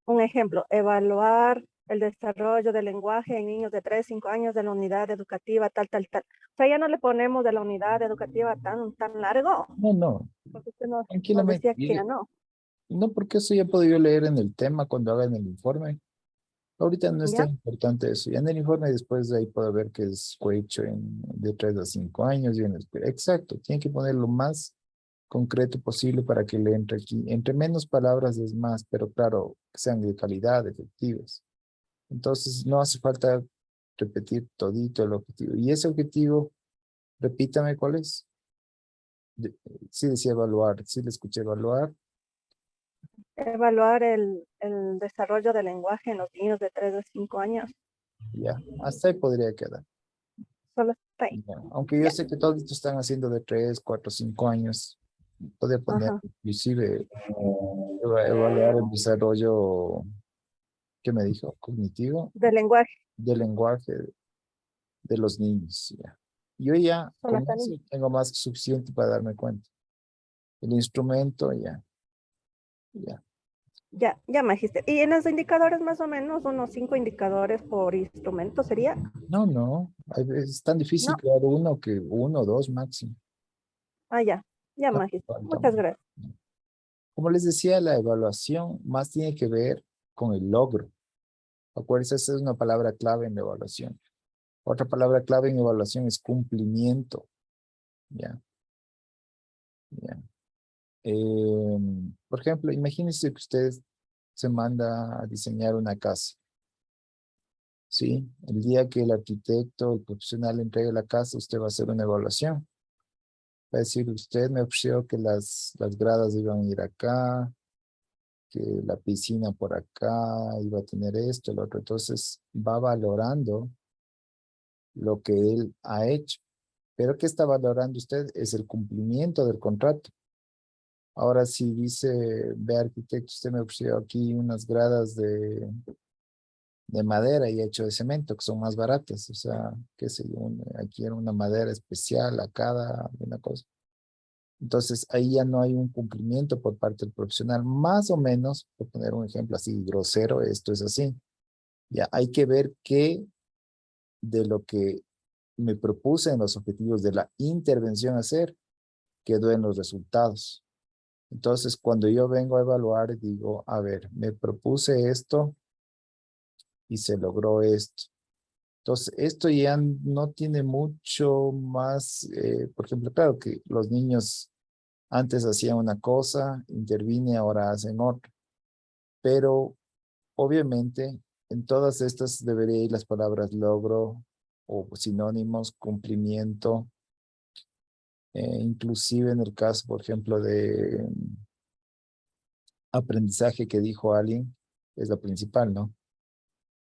un ejemplo, evaluar el desarrollo del lenguaje en niños de 3, 5 años de la unidad educativa, tal, tal, tal. O sea, ya no le ponemos de la unidad educativa tan largo, No, porque usted nos tranquilamente. decía que ya no. No, porque eso ya he podido leer en el tema cuando hagan el informe. Ahorita no es ¿Ya? tan importante eso. Ya en el informe después de ahí puedo ver que es hecho de 3 a 5 años. Exacto, tiene que poner lo más concreto posible para que le entre aquí. Entre menos palabras es más, pero claro, que sean de calidad, efectivas. Entonces no hace falta repetir todito el objetivo. Y ese objetivo, repítame cuál es. De- sí decía evaluar, sí le escuché evaluar. Evaluar el desarrollo del lenguaje en los niños de 3 a 5 años. Ya, hasta ahí podría quedar. Solo está ahí. Ya. Aunque yo Ya. sé que todos estos están haciendo de 3, 4, 5 años. Podría poner Ajá. inclusive evaluar el desarrollo, ¿qué me dijo? Cognitivo Del lenguaje. del lenguaje de los niños. Ya. Yo ya Solo con está eso ahí. tengo más que suficiente para darme cuenta. El instrumento, ya, ya. Ya, ya me dijiste. Y en los indicadores, más o menos, unos 5 indicadores por instrumento sería. No, no, es tan difícil No. crear uno que uno, dos máximo. Ah, ya. Ya No, me dijiste. falta Muchas más. gracias. Como les decía, la evaluación más tiene que ver con el logro. Acuérdense, esa es una palabra clave en la evaluación. Otra palabra clave en evaluación es cumplimiento. Ya, ya. Por ejemplo, imagínense que usted se manda a diseñar una casa. ¿Sí? El día que el arquitecto, el profesional entregue la casa, usted va a hacer una evaluación. Va a decir, usted me ofreció que las gradas iban a ir acá, que la piscina por acá iba a tener esto, el otro. Entonces va valorando lo que él ha hecho. Pero ¿qué está valorando usted? Es el cumplimiento del contrato. Ahora si dice, ve arquitecto, usted me ofreció aquí unas gradas de madera y hecho de cemento, que son más baratas. O sea, qué sé yo, aquí era una madera especial a cada una cosa. Entonces, ahí ya no hay un cumplimiento por parte del profesional. Más o menos, por poner un ejemplo así grosero, esto es así. Ya hay que ver qué de lo que me propuse en los objetivos de la intervención hacer quedó en los resultados. Entonces, cuando yo vengo a evaluar, digo, a ver, me propuse esto y se logró esto. Entonces, esto ya no tiene mucho más, por ejemplo, claro que los niños antes hacían una cosa, intervine, ahora hacen otra, pero obviamente en todas estas debería ir las palabras logro o sinónimos, cumplimiento, inclusive en el caso, por ejemplo, de aprendizaje que dijo alguien, es la principal, ¿no?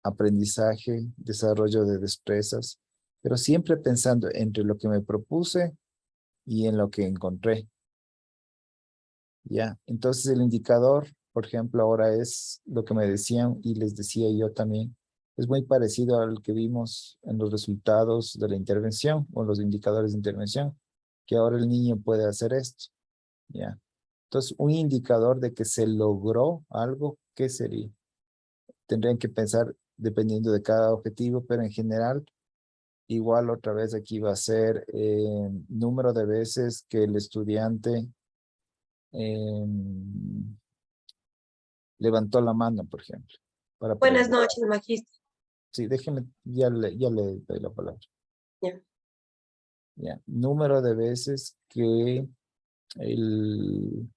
Aprendizaje, desarrollo de destrezas, pero siempre pensando entre lo que me propuse y en lo que encontré. Ya, entonces el indicador, por ejemplo, ahora es lo que me decían y les decía yo también, es muy parecido al que vimos en los resultados de la intervención o los indicadores de intervención, que ahora el niño puede hacer esto. Ya. Entonces, un indicador de que se logró algo, ¿qué sería? Tendrían que pensar dependiendo de cada objetivo, pero en general, igual otra vez aquí va a ser número de veces que el estudiante levantó la mano, por ejemplo, para Buenas preguntar. noches, magíster. Sí, déjeme, ya le doy la palabra. Ya. Ya. Número de veces que el,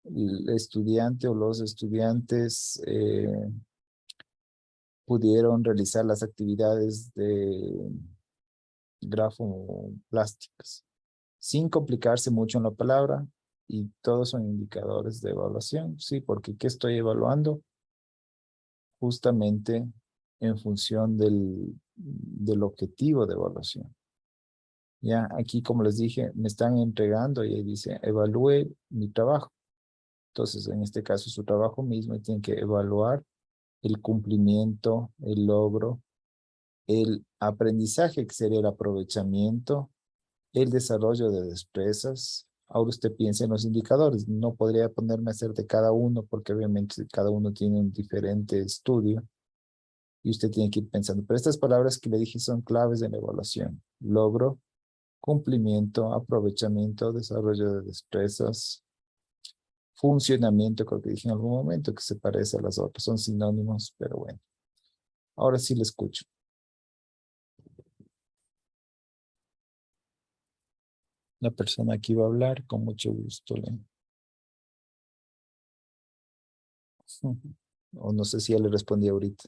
el estudiante o los estudiantes pudieron realizar las actividades de grafoplásticas, sin complicarse mucho en la palabra, y todos son indicadores de evaluación, sí, porque ¿qué estoy evaluando? Justamente en función del objetivo de evaluación. Ya, aquí como les dije, me están entregando y ahí dice, evalúe mi trabajo. Entonces, en este caso, su trabajo mismo y tienen que evaluar el cumplimiento, el logro, el aprendizaje, que sería el aprovechamiento, el desarrollo de destrezas. Ahora usted piensa en los indicadores. No podría ponerme a hacer de cada uno porque obviamente cada uno tiene un diferente estudio y usted tiene que ir pensando. Pero estas palabras que le dije son claves de la evaluación. Logro, cumplimiento, aprovechamiento, desarrollo de destrezas, funcionamiento, creo que dije en algún momento, que se parece a las otras, son sinónimos, pero bueno. Ahora sí le escucho. La persona que iba a hablar, con mucho gusto. O no sé si ya le respondí ahorita.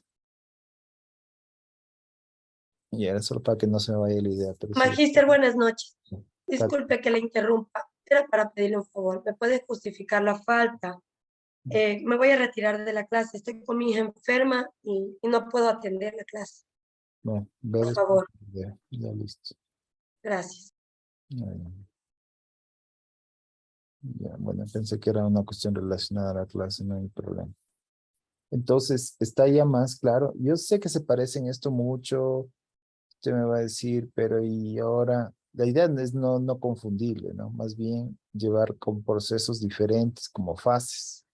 Y era solo para que no se me vaya la idea. Pero sí. Magíster, buenas noches. Tal- Disculpe que le interrumpa. Era para pedirle un favor. ¿Me puede justificar la falta? Me voy a retirar de la clase. Estoy con mi hija enferma y no puedo atender la clase. Bueno, Por favor. ya listo. Gracias. Ya, bueno, pensé que era una cuestión relacionada a la clase, no hay problema. Entonces, está ya más claro. Yo sé que se parecen esto mucho, usted me va a decir, pero y ahora, la idea es no confundirle, ¿no? Más bien llevar con procesos diferentes, como fases.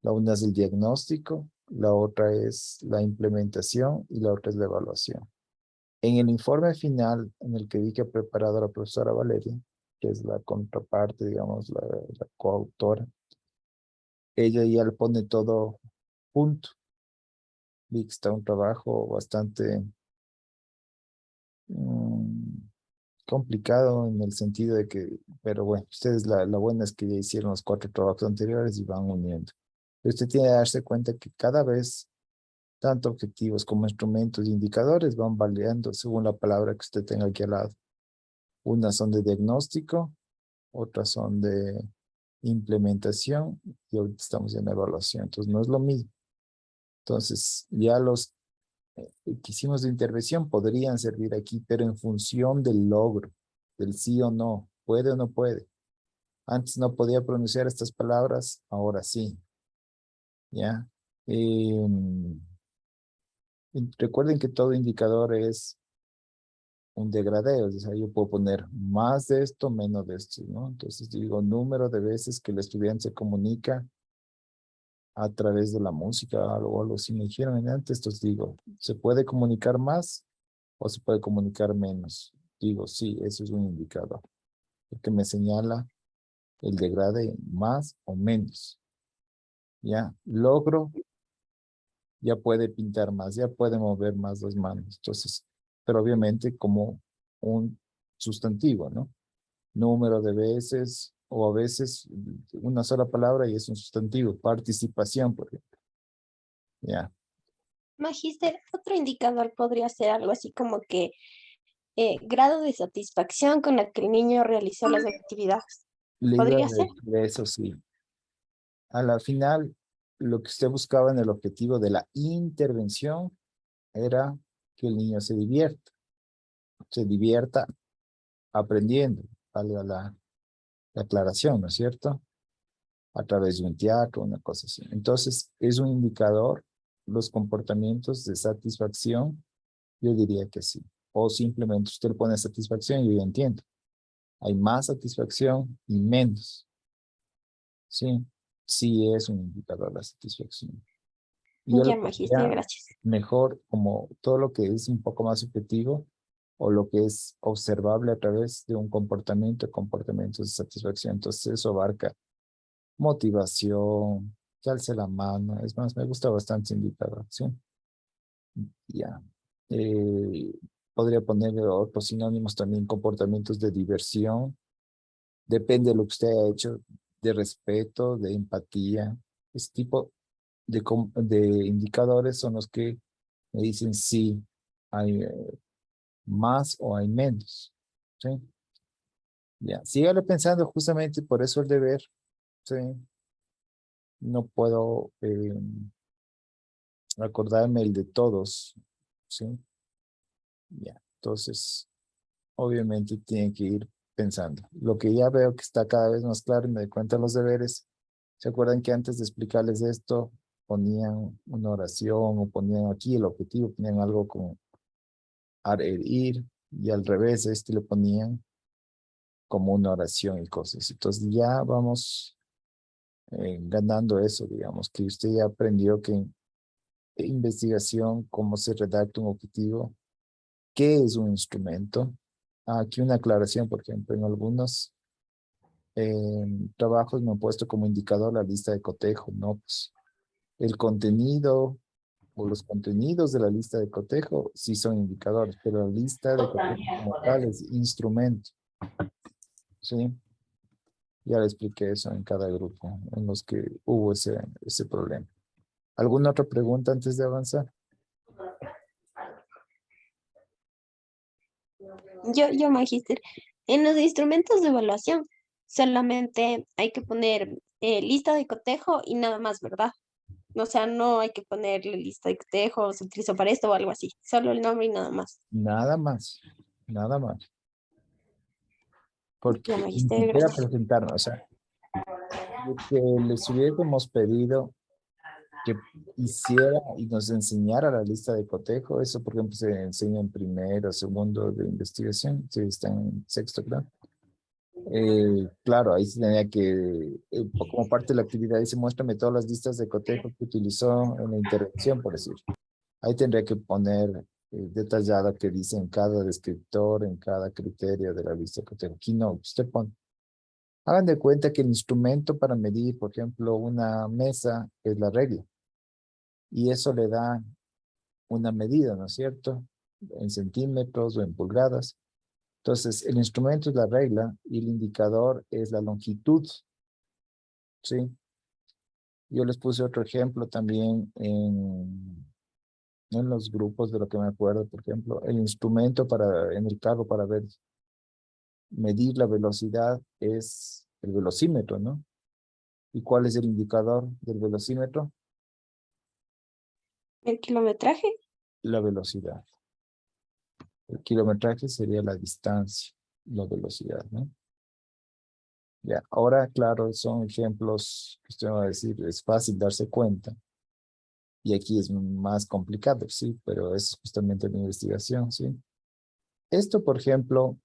La una es el diagnóstico, la otra es la implementación y la otra es la evaluación. En el informe final, en el que vi que ha preparado la profesora Valeria, que es la contraparte, digamos, la coautora, ella ya le pone todo junto. Vi que está un trabajo bastante complicado en el sentido de que, pero bueno, ustedes la buena es que ya hicieron los 4 trabajos anteriores y van uniendo. Pero usted tiene que darse cuenta que cada vez, tanto objetivos como instrumentos e indicadores van variando según la palabra que usted tenga aquí al lado. Unas son de diagnóstico, otras son de implementación y ahorita estamos en evaluación. Entonces no es lo mismo. Entonces ya los que hicimos de intervención podrían servir aquí, pero en función del logro, del sí o no, puede o no puede. Antes no podía pronunciar estas palabras, ahora sí. ¿Ya? Recuerden que todo indicador es un degradeo, o sea, yo puedo poner más de esto, menos de esto, ¿no? Entonces digo, número de veces que el estudiante se comunica a través de la música o algo así me dijeron antes, entonces digo, ¿se puede comunicar más o se puede comunicar menos? Digo, sí, eso es un indicador, porque me señala el degrade más o menos. Ya, logro, ya puede pintar más, ya puede mover más las manos, entonces, pero obviamente como un sustantivo, ¿no? Número de veces, o a veces una sola palabra y es un sustantivo, participación, por ejemplo. Ya. Magíster, otro indicador podría ser algo así como que grado de satisfacción con la que el niño realizó las actividades. Le iba a ¿Podría ser? decir eso, sí. A la final, lo que usted buscaba en el objetivo de la intervención era que el niño se divierta aprendiendo, valga la aclaración, ¿no es cierto? A través de un teatro, una cosa así. Entonces, es un indicador, los comportamientos de satisfacción, yo diría que sí. O simplemente usted le pone satisfacción y yo ya entiendo. Hay más satisfacción y menos. Sí, sí es un indicador de la satisfacción. Y yo Ya, lo Magíster, pondría gracias. mejor como todo lo que es un poco más subjetivo o lo que es observable a través de un comportamientos de satisfacción. Entonces eso abarca motivación, que alce la mano. Es más, me gusta bastante ese indicador, ¿sí? Ya. Eh, Podría poner otros sinónimos también, comportamientos de diversión. Depende de lo que usted haya hecho, de respeto, de empatía. Ese tipo de indicadores son los que me dicen si hay más o hay menos. ¿Sí? Ya. Sígale pensando, justamente por eso el deber. ¿Sí? No puedo acordarme el de todos. ¿Sí? Ya. Entonces, obviamente tienen que ir pensando. Lo que ya veo que está cada vez más claro y me doy cuenta de los deberes. ¿Se acuerdan que antes de explicarles esto ponían una oración o ponían aquí el objetivo, ponían algo como ir y al revés, le ponían como una oración y cosas. Entonces ya vamos ganando eso, digamos, que usted ya aprendió que en investigación, cómo se redacta un objetivo, qué es un instrumento. Aquí una aclaración, por ejemplo, en algunos En trabajos me han puesto como indicador la lista de cotejo, ¿no? Pues el contenido o los contenidos de la lista de cotejo sí son indicadores, pero la lista de cotejo como tal es instrumento, ¿sí? Ya le expliqué eso en cada grupo en los que hubo ese problema. ¿Alguna otra pregunta antes de avanzar? Yo, magíster, en los instrumentos de evaluación solamente hay que poner lista de cotejo y nada más, ¿verdad? O sea, no hay que ponerle lista de cotejo, se utilizó para esto o algo así, solo el nombre y nada más. Nada más, nada más. Ya, Porque ni magíster, siquiera gracias. presentarnos, o sea, lo que les hubiésemos pedido que hiciera y nos enseñara la lista de cotejo, eso por ejemplo se enseña en primero, segundo de investigación, si está en sexto, claro. Claro, ahí se tenía que, como parte de la actividad, dice, muéstrame todas las listas de cotejo que utilizó en la intervención, por decir. Ahí tendría que poner detallado que dice en cada descriptor, en cada criterio de la lista de cotejo. Aquí no, usted pone. Hagan de cuenta que el instrumento para medir, por ejemplo, una mesa es la regla. Y eso le da una medida, ¿no es cierto? En centímetros o en pulgadas. Entonces, el instrumento es la regla y el indicador es la longitud, ¿sí? Yo les puse otro ejemplo también en los grupos de lo que me acuerdo, por ejemplo, el instrumento en el carro para medir la velocidad es el velocímetro, ¿no? ¿Y cuál es el indicador del velocímetro? ¿El kilometraje? La velocidad. El kilometraje sería la distancia, la velocidad, ¿no? Ya, ahora, claro, son ejemplos que usted va a decir, es fácil darse cuenta. Y aquí es más complicado, sí, pero es justamente la investigación, sí. Esto, por ejemplo,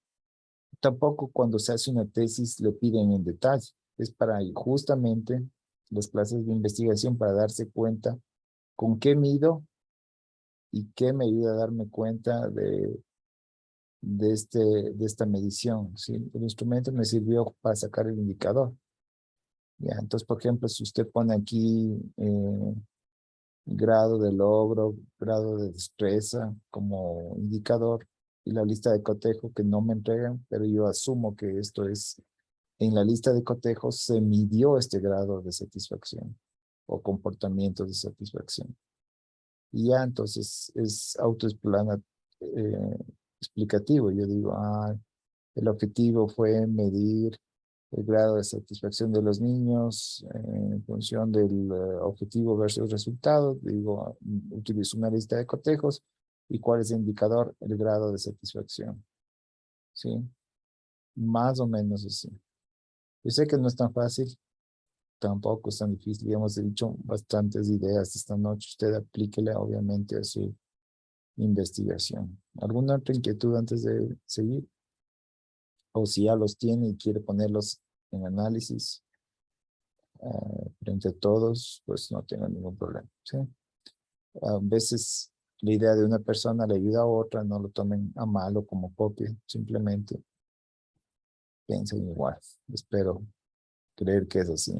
tampoco cuando se hace una tesis le piden en detalle. Es para justamente las clases de investigación para darse cuenta con qué mido y qué me ayuda a darme cuenta de esta medición, ¿sí? El instrumento me sirvió para sacar el indicador. Ya, entonces, por ejemplo, si usted pone aquí grado de logro, grado de destreza como indicador y la lista de cotejo que no me entregan, pero yo asumo que esto es, en la lista de cotejos se midió este grado de satisfacción o comportamiento de satisfacción. Y ya entonces es explicativo. Yo digo, el objetivo fue medir el grado de satisfacción de los niños en función del objetivo versus resultado. Digo, utilizo una lista de cotejos y cuál es el indicador, el grado de satisfacción. ¿Sí? Más o menos así. Yo sé que no es tan fácil, tampoco es tan difícil. Ya hemos dicho bastantes ideas esta noche. Usted aplíquela obviamente a su investigación. ¿Alguna otra inquietud antes de seguir? O si ya los tiene y quiere ponerlos en análisis frente a todos, pues no tengo ningún problema. ¿Sí? A veces la idea de una persona le ayuda a otra, no lo tomen a mal o como copia, simplemente piensen igual. Espero creer que es así.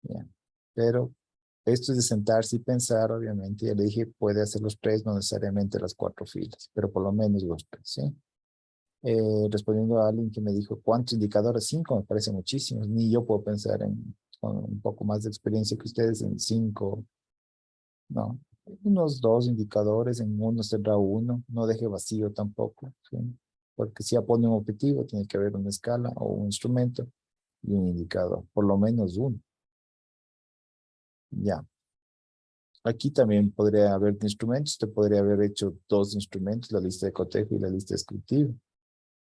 Bien. Pero esto es de sentarse y pensar, obviamente. Ya le dije, puede hacer los tres, no necesariamente las 4 filas, pero por lo menos los tres, ¿sí? Respondiendo a alguien que me dijo, ¿cuántos indicadores? 5, me parece muchísimos. Ni yo puedo pensar con un poco más de experiencia que ustedes en 5, no. Unos 2 indicadores, en uno cerra uno, no deje vacío tampoco, ¿sí? Porque si ya pone un objetivo, tiene que haber una escala o un instrumento y un indicador, por lo menos uno. Ya. Aquí también podría haber instrumentos, usted podría haber hecho 2 instrumentos, la lista de cotejo y la lista descriptiva.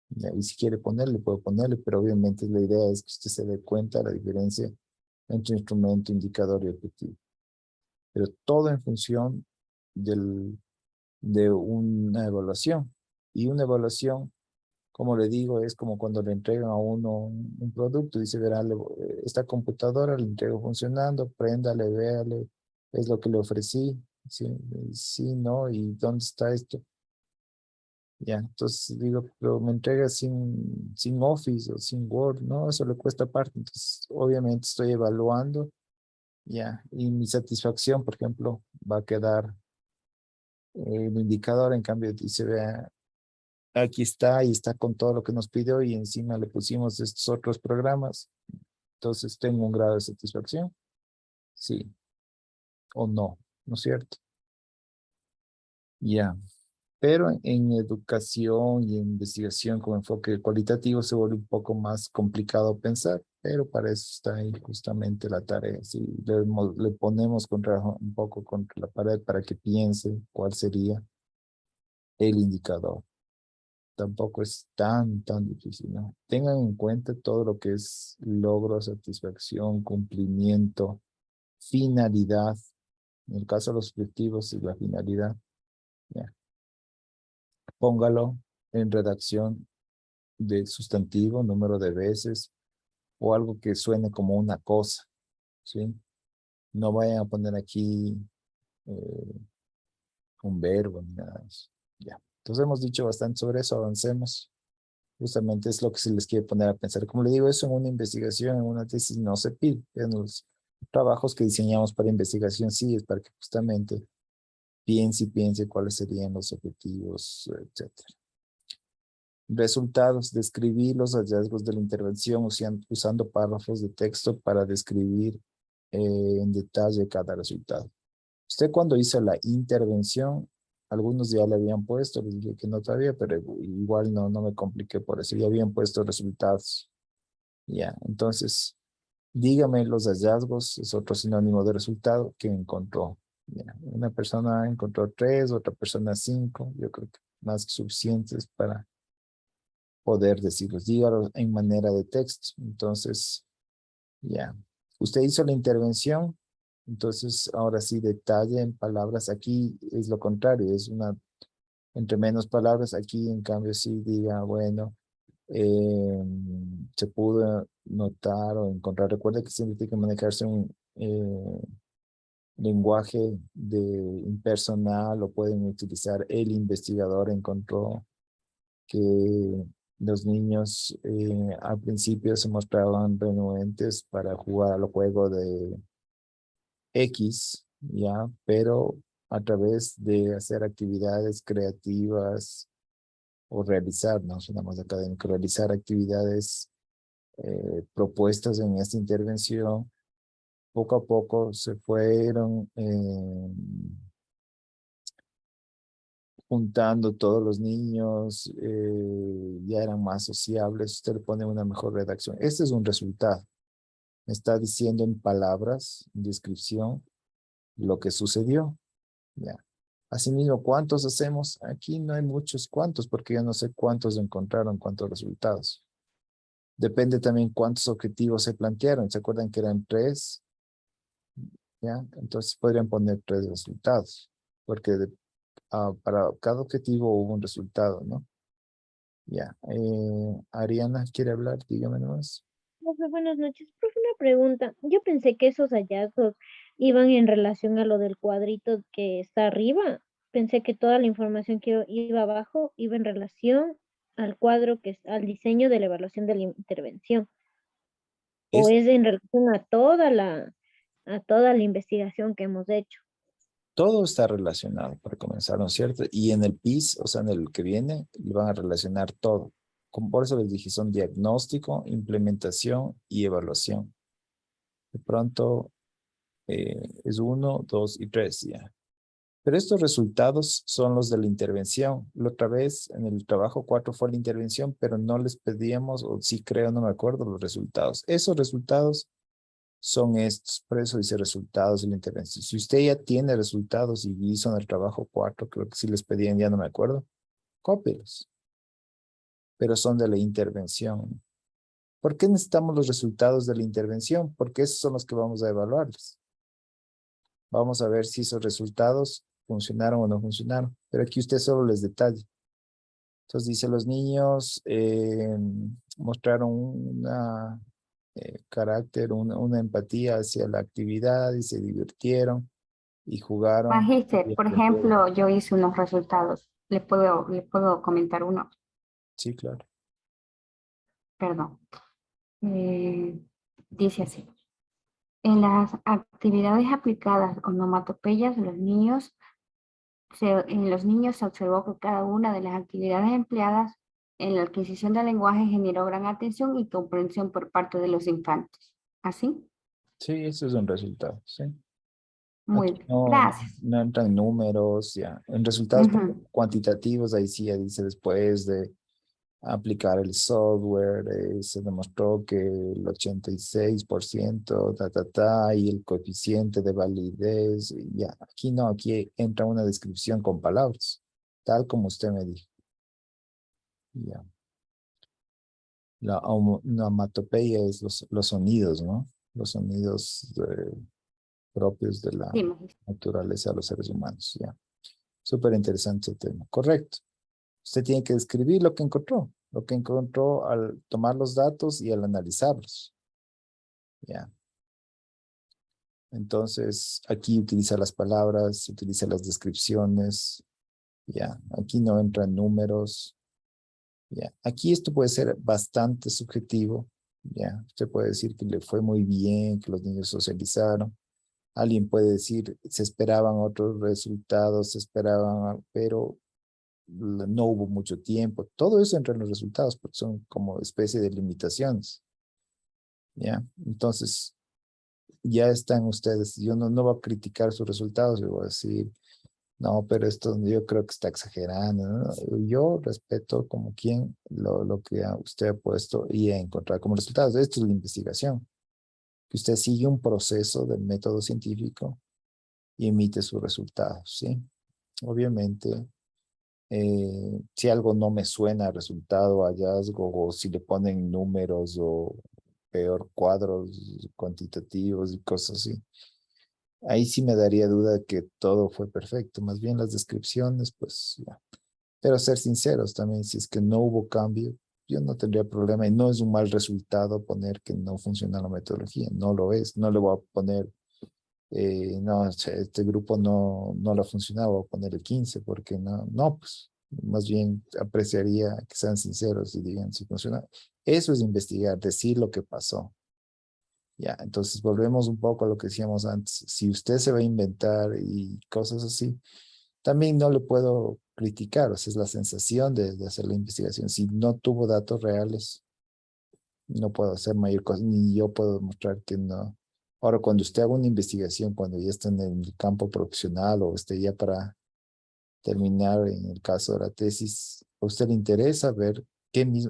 Y si quiere ponerle, puede ponerle, pero obviamente la idea es que usted se dé cuenta de la diferencia entre instrumento, indicador y objetivo. Pero todo en función de una evaluación. Y una evaluación, como le digo, es como cuando le entregan a uno un producto. Dice, verá, esta computadora la entrego funcionando, préndale, véale, es lo que le ofrecí. Sí, sí, no, ¿y dónde está esto? Ya, entonces digo, pero me entrega sin Office o sin Word, ¿no? Eso le cuesta aparte. Entonces, obviamente estoy evaluando, ya, y mi satisfacción, por ejemplo, va a quedar el indicador, en cambio, dice, vea, aquí está y está con todo lo que nos pidió y encima le pusimos estos otros programas. Entonces, tengo un grado de satisfacción, sí o no, ¿no es cierto? Ya. Pero en educación y en investigación con enfoque cualitativo se vuelve un poco más complicado pensar, pero para eso está ahí justamente la tarea. Si le ponemos un poco contra la pared para que piense cuál sería el indicador. Tampoco es tan difícil, ¿no? Tengan en cuenta todo lo que es logro, satisfacción, cumplimiento, finalidad. En el caso de los objetivos y la finalidad, ya. Póngalo en redacción de sustantivo, número de veces, o algo que suene como una cosa, ¿sí? No vayan a poner aquí un verbo ni nada de eso. Ya. Entonces hemos dicho bastante sobre eso, avancemos. Justamente es lo que se les quiere poner a pensar. Como le digo, eso en una investigación, en una tesis no se pide. En los trabajos que diseñamos para investigación sí es para que justamente piense y piense cuáles serían los objetivos, etcétera. Resultados. Describir los hallazgos de la intervención usando párrafos de texto para describir en detalle cada resultado. Usted cuando hizo la intervención, algunos ya le habían puesto, les dije que no todavía, pero igual no me compliqué por eso, ya habían puesto resultados. Ya, entonces, dígame los hallazgos, es otro sinónimo de resultado que encontró. Ya, una persona encontró 3, otra persona 5, yo creo que más que suficientes para poder decirlos, dígalos en manera de texto. Entonces, ya, usted hizo la intervención, entonces ahora sí detalle en palabras. Aquí es lo contrario, es entre menos palabras, aquí en cambio sí diga, bueno, se pudo notar o encontrar. Recuerda que siempre tiene que manejarse un lenguaje de impersonal, o pueden utilizar el investigador encontró que los niños al principio se mostraban renuentes para jugar al juego de X, ya, pero a través de hacer actividades creativas o realizar, no suena más académico, realizar actividades propuestas en esta intervención, poco a poco se fueron juntando todos los niños, ya eran más sociables, usted le pone una mejor redacción. Este es un resultado. Me está diciendo en palabras, en descripción, lo que sucedió. Ya. Asimismo, ¿cuántos hacemos? Aquí no hay muchos cuantos, porque yo no sé cuántos encontraron, cuántos resultados. Depende también cuántos objetivos se plantearon. ¿Se acuerdan que eran 3? ¿Ya? Entonces podrían poner 3 resultados, porque para cada objetivo hubo un resultado, ¿no? Ya. Ariana, ¿quiere hablar? Dígame nomás. Profe, buenas noches. Profe, una pregunta. Yo pensé que esos hallazgos iban en relación a lo del cuadrito que está arriba. Pensé que toda la información que iba abajo iba en relación al cuadro que es al diseño de la evaluación de la intervención. O Es, es en relación a toda la investigación que hemos hecho. todo está relacionado para comenzar, ¿no es cierto? Y en el PIS, o sea, en el que viene, van a relacionar todo. Por eso les dije, son diagnóstico, implementación y evaluación. De pronto es 1, 2 y 3 ya. Pero estos resultados son los de la intervención. La otra vez en el trabajo 4 fue la intervención, pero no les pedíamos, o sí creo, no me acuerdo, los resultados. Esos resultados son estos, por eso dice resultados de la intervención. Si usted ya tiene resultados y hizo en el trabajo 4, creo que sí les pedían, ya no me acuerdo, cópielos. Pero son de la intervención. ¿Por qué necesitamos los resultados de la intervención? Porque esos son los que vamos a evaluarles. Vamos a ver si esos resultados funcionaron o no funcionaron. Pero aquí usted solo les detalla. Entonces dice, los niños mostraron una carácter, una empatía hacia la actividad y se divirtieron y jugaron. Magíster, por ejemplo, yo hice unos resultados. le puedo comentar uno, Sí, claro. perdón. Dice así. En las actividades aplicadas onomatopeyas, en los niños se observó que cada una de las actividades empleadas en la adquisición del lenguaje generó gran atención y comprensión por parte de los infantes. ¿Así? Sí, ese es un resultado, sí. Muy Aquí bien. no, Gracias. no entran números, ya. En resultados Ujú. cuantitativos, ahí sí ya dice después de aplicar el software, se demostró que el 86%, y el coeficiente de validez, y ya. Aquí no, aquí entra una descripción con palabras, tal como usted me dijo. Ya. La onomatopeya es los sonidos, ¿no? Los sonidos propios de la Sí, magíster. naturaleza de los seres humanos, ya. Súper interesante el tema. Correcto. Usted tiene que describir lo que encontró al tomar los datos y al analizarlos. Ya. Entonces, aquí utiliza las palabras, utiliza las descripciones. Ya. Aquí no entran números. Ya. Aquí esto puede ser bastante subjetivo. Ya. Usted puede decir que le fue muy bien, que los niños socializaron. Alguien puede decir, se esperaban otros resultados, se esperaban, pero no hubo mucho tiempo. Todo eso entra en los resultados porque son como especie de limitaciones. ¿Ya? Entonces, ya están ustedes. Yo no voy a criticar sus resultados, yo voy a decir, no, pero esto yo creo que está exagerando, ¿no? Yo respeto como quien lo que usted ha puesto y ha encontrado como resultados. Esto es la investigación, que usted sigue un proceso del método científico y emite sus resultados, ¿sí? Obviamente, si algo no me suena a resultado, hallazgo, o si le ponen números o peor cuadros cuantitativos y cosas así, ahí sí me daría duda de que todo fue perfecto. Más bien las descripciones, pues ya. Pero ser sinceros también, si es que no hubo cambio, yo no tendría problema y no es un mal resultado poner que no funciona la metodología, no lo es, no le voy a poner no, o sea, este grupo no lo ha funcionado, voy a poner el 15 porque no, pues más bien apreciaría que sean sinceros y digan si funciona. Eso es investigar, decir lo que pasó. Ya, entonces volvemos un poco a lo que decíamos antes. Si usted se va a inventar y cosas así, también no le puedo criticar, o sea, es la sensación de hacer la investigación. Si no tuvo datos reales, no puedo hacer mayor cosa, ni yo puedo demostrar que no. Ahora, cuando usted haga una investigación, cuando ya esté en el campo profesional o esté ya para terminar en el caso de la tesis, a usted le interesa ver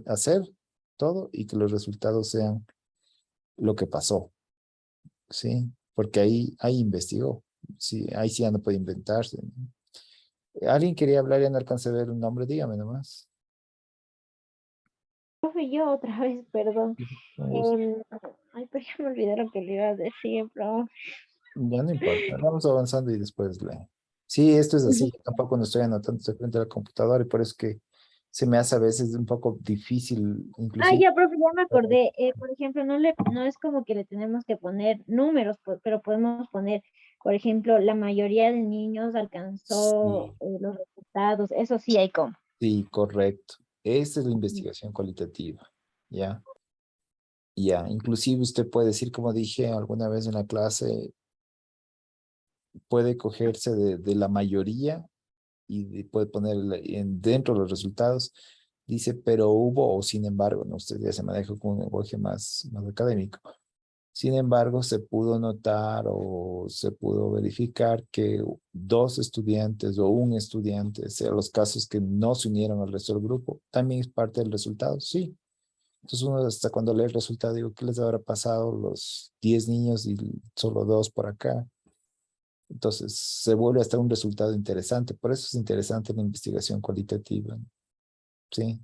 hacer todo y que los resultados sean lo que pasó, ¿sí? Porque ahí investigó, sí, ahí sí ya no puede inventarse, ¿no? Alguien quería hablar y no alcancé a ver un nombre, dígame nomás. Profe, yo otra vez, perdón. Un gusto. Ay, pero ya me olvidé lo que le iba a decir, pero... Ya no importa, vamos avanzando y después le... Sí, esto es así, yo tampoco no estoy anotando, estoy frente a la computadora y por eso es que se me hace a veces un poco difícil, Ah, inclusive. ya, profe, ya me acordé. Por ejemplo, no es como que le tenemos que poner números, pero podemos poner, por ejemplo, la mayoría de niños alcanzó Sí, los resultados. Eso sí hay como. sí, correcto. Esa es la investigación cualitativa, ¿ya? Ya, inclusive usted puede decir, como dije alguna vez en la clase, puede cogerse de la mayoría y puede poner dentro de los resultados, dice, pero hubo o sin embargo, no, usted ya se maneja con un lenguaje más académico. Sin embargo, se pudo notar o se pudo verificar que dos estudiantes o un estudiante, sea los casos que no se unieron al resto del grupo, también es parte del resultado, sí. Entonces uno hasta cuando lee el resultado digo, ¿qué les habrá pasado los 10 niños y solo dos por acá? Entonces se vuelve hasta un resultado interesante. Por eso es interesante la investigación cualitativa, ¿sí?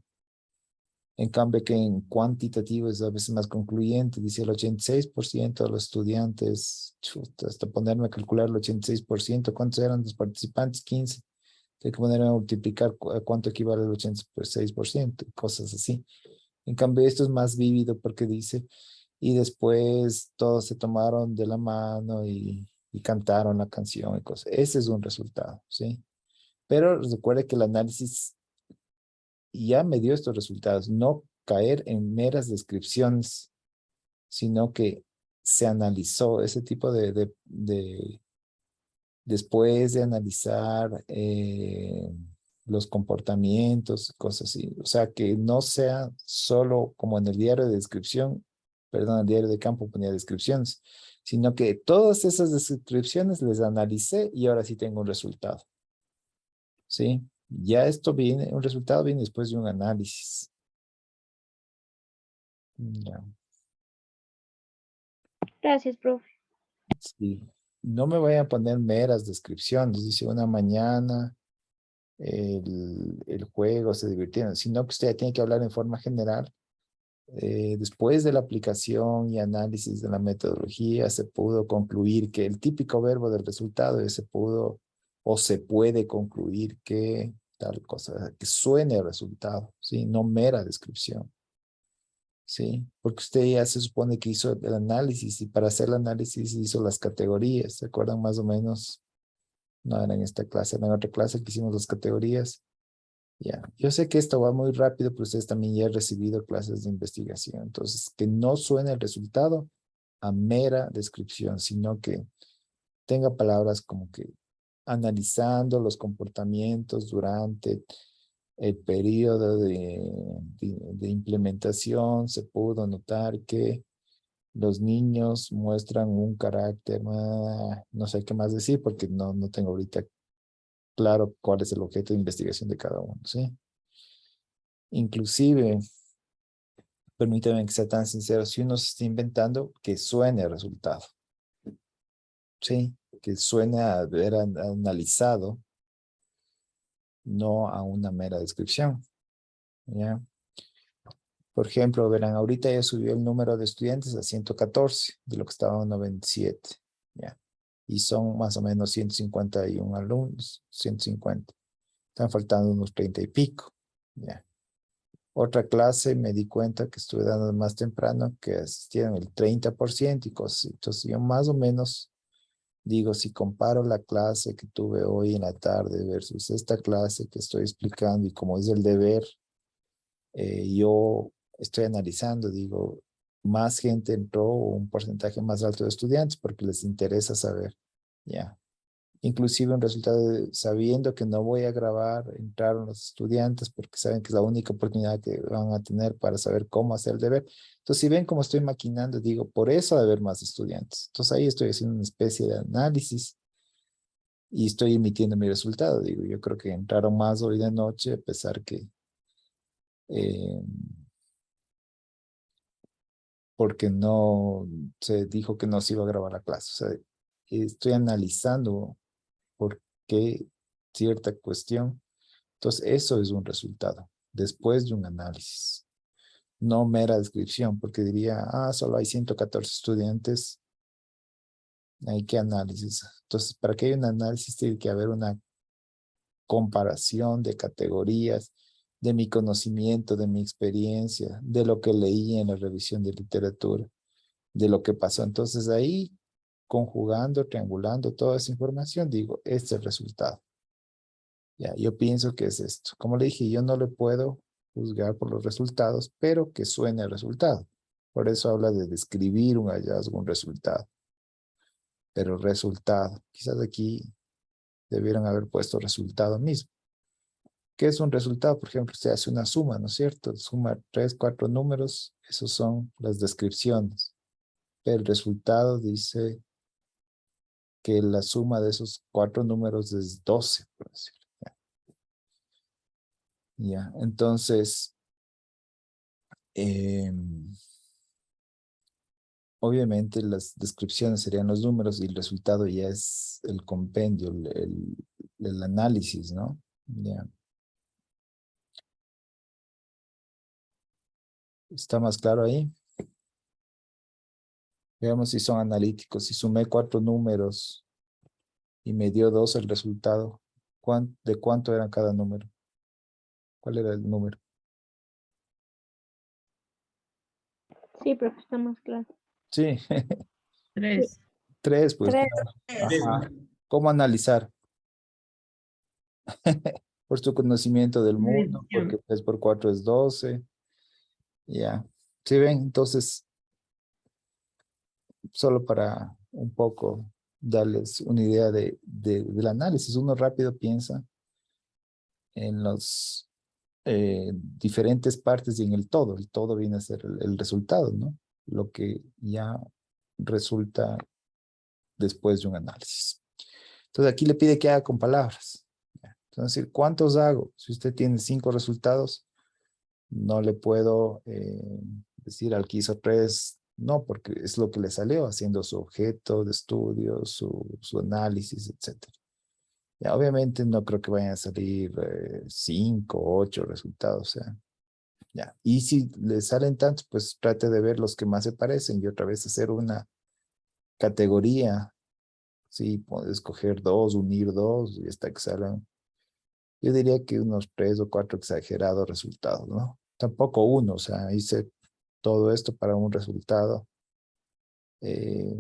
En cambio que en cuantitativo es a veces más concluyente, dice el 86% de los estudiantes, chuta, hasta ponerme a calcular el 86%, ¿cuántos eran los participantes? 15. Hay que ponerme a multiplicar cuánto equivale el 86%, cosas así. En cambio esto es más vívido porque dice, y después todos se tomaron de la mano y cantaron la canción y cosas. Ese es un resultado, ¿sí? Pero recuerde que el análisis ya me dio estos resultados, no caer en meras descripciones, sino que se analizó ese tipo después de analizar los comportamientos, cosas así. O sea, que no sea solo como en el diario de descripción, perdón, el diario de campo ponía descripciones, sino que todas esas descripciones les analicé y ahora sí tengo un resultado. ¿Sí? Ya esto viene, un resultado viene después de un análisis. Ya. Gracias, profe. Sí. No me voy a poner meras descripciones, dice una mañana, el juego se divirtieron, sino que usted ya tiene que hablar en forma general. Después de la aplicación y análisis de la metodología, se pudo concluir que el típico verbo del resultado se pudo o se puede concluir que tal cosa, que suene el resultado, ¿sí? No mera descripción. ¿Sí? Porque usted ya se supone que hizo el análisis y para hacer el análisis hizo las categorías, ¿se acuerdan más o menos? No era en esta clase, era en otra clase que hicimos las categorías. Ya, yo sé que esto va muy rápido, pero ustedes también ya han recibido clases de investigación, entonces que no suene el resultado a mera descripción, sino que tenga palabras como que analizando los comportamientos durante el periodo de implementación, se pudo notar que los niños muestran un carácter, no sé qué más decir porque no tengo ahorita claro cuál es el objeto de investigación de cada uno, ¿sí? Inclusive, permítame que sea tan sincero, si uno se está inventando, que suene el resultado, ¿sí? Que suene a haber analizado, no a una mera descripción, ¿ya? Por ejemplo, verán, ahorita ya subió el número de estudiantes a 114, de lo que estaba en 97, ¿ya? Y son más o menos 151 alumnos, 150. Están faltando unos 30 y pico, ¿ya? Otra clase me di cuenta que estuve dando más temprano que asistieron el 30% y cosas. Entonces yo más o menos digo, si comparo la clase que tuve hoy en la tarde versus esta clase que estoy explicando y como es el deber, yo estoy analizando, digo, más gente entró o un porcentaje más alto de estudiantes porque les interesa saber, ya. Inclusive un resultado sabiendo que no voy a grabar, entraron los estudiantes porque saben que es la única oportunidad que van a tener para saber cómo hacer el deber. Entonces, si ven cómo estoy maquinando, digo, por eso debe haber más estudiantes. Entonces, ahí estoy haciendo una especie de análisis y estoy emitiendo mi resultado. Digo, yo creo que entraron más hoy de noche, a pesar que, eh, porque no se dijo que no se iba a grabar la clase. O sea, estoy analizando por qué cierta cuestión. Entonces, eso es un resultado, después de un análisis, no mera descripción, porque diría, solo hay 114 estudiantes, hay que análisis. Entonces, para que haya un análisis tiene que haber una comparación de categorías, de mi conocimiento, de mi experiencia, de lo que leí en la revisión de literatura, de lo que pasó. Entonces, ahí, conjugando, triangulando toda esa información, digo, este es el resultado. Ya, yo pienso que es esto. Como le dije, yo no le puedo juzgar por los resultados, pero que suene el resultado. Por eso habla de describir un hallazgo, un resultado. Pero resultado, quizás aquí debieron haber puesto resultado mismo. ¿Qué es un resultado? Por ejemplo, usted hace una suma, ¿no es cierto? Suma 3, 4 números, esos son las descripciones. El resultado dice que la suma de esos 4 números es 12, por decirlo. Ya, entonces, obviamente las descripciones serían los números y el resultado ya es el compendio, el análisis, ¿no? Ya. ¿Está más claro ahí? Veamos si son analíticos. Si sumé 4 números y me dio 2 el resultado, ¿de cuánto era cada número? ¿Cuál era el número? Sí, profe, está más claro. Sí, Sí. 3, pues. 3. Ajá. ¿Cómo analizar? por tu conocimiento del mundo, Revisión. porque 3 por 4 es 12. Ya. ¿Sí ven? Entonces, solo para un poco darles una idea del análisis. Uno rápido piensa en los diferentes partes y en el todo. El todo viene a ser el resultado, ¿no? Lo que ya resulta después de un análisis. Entonces aquí le pide que haga con palabras. Entonces, ¿cuántos hago? Si usted tiene 5 resultados, no le puedo decir al que hizo 3, no, porque es lo que le salió haciendo su objeto de estudio, su análisis, etcétera. Ya, obviamente no creo que vayan a salir 5, 8 resultados. O sea, ya. Y si le salen tantos, pues trate de ver los que más se parecen y otra vez hacer una categoría. Sí, puede escoger 2, unir 2 y hasta que salgan. Yo diría que unos 3 o 4 exagerados resultados, ¿no? Tampoco uno, o sea, hice todo esto para un resultado. Eh,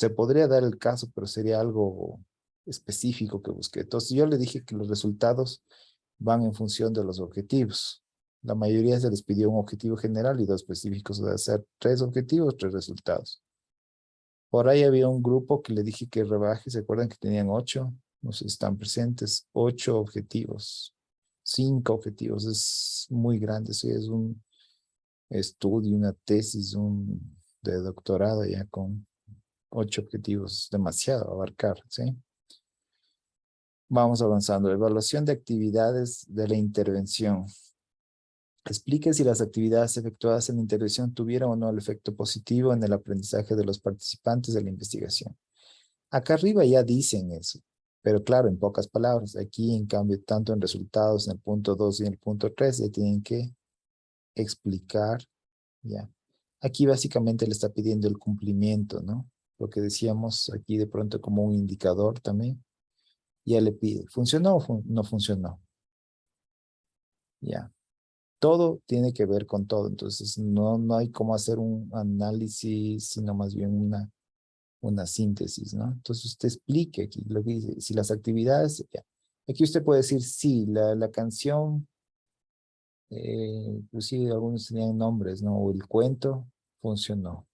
Se podría dar el caso, pero sería algo específico que busqué. Entonces yo le dije que los resultados van en función de los objetivos. La mayoría se les pidió un objetivo general y 2 específicos, o sea, hacer 3 objetivos, 3 resultados. Por ahí había un grupo que le dije que rebaje, ¿se acuerdan que tenían 8? No sé si están presentes, 8 objetivos, 5 objetivos, es muy grande, sí, es un estudio, una tesis, de doctorado ya con 8 objetivos, demasiado abarcar, ¿sí? Vamos avanzando. Evaluación de actividades de la intervención. Explique si las actividades efectuadas en la intervención tuvieron o no el efecto positivo en el aprendizaje de los participantes de la investigación. Acá arriba ya dicen eso, pero claro, en pocas palabras. Aquí, en cambio, tanto en resultados, en el punto 2 y en el punto 3, ya tienen que explicar, ya. Aquí básicamente le está pidiendo el cumplimiento, ¿no? Lo que decíamos aquí de pronto como un indicador también. Ya le pide, ¿funcionó o no funcionó? Ya. Todo tiene que ver con todo, entonces no hay cómo hacer un análisis, sino más bien una síntesis, ¿no? Entonces usted explique aquí lo que dice, si las actividades, ya. Aquí usted puede decir, sí, la canción, inclusive algunos tenían nombres, ¿no? O el cuento funcionó,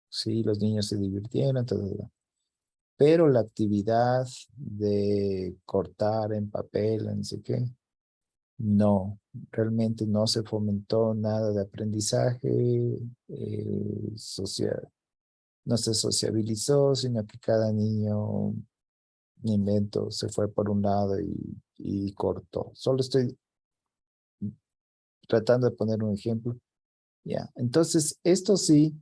sí, los niños se divirtieron, todo. Pero la actividad de cortar en papel, no sé qué, no, realmente no se fomentó nada de aprendizaje social, no se sociabilizó, sino que cada niño, invento, se fue por un lado y cortó. Solo estoy tratando de poner un ejemplo. Ya, entonces esto sí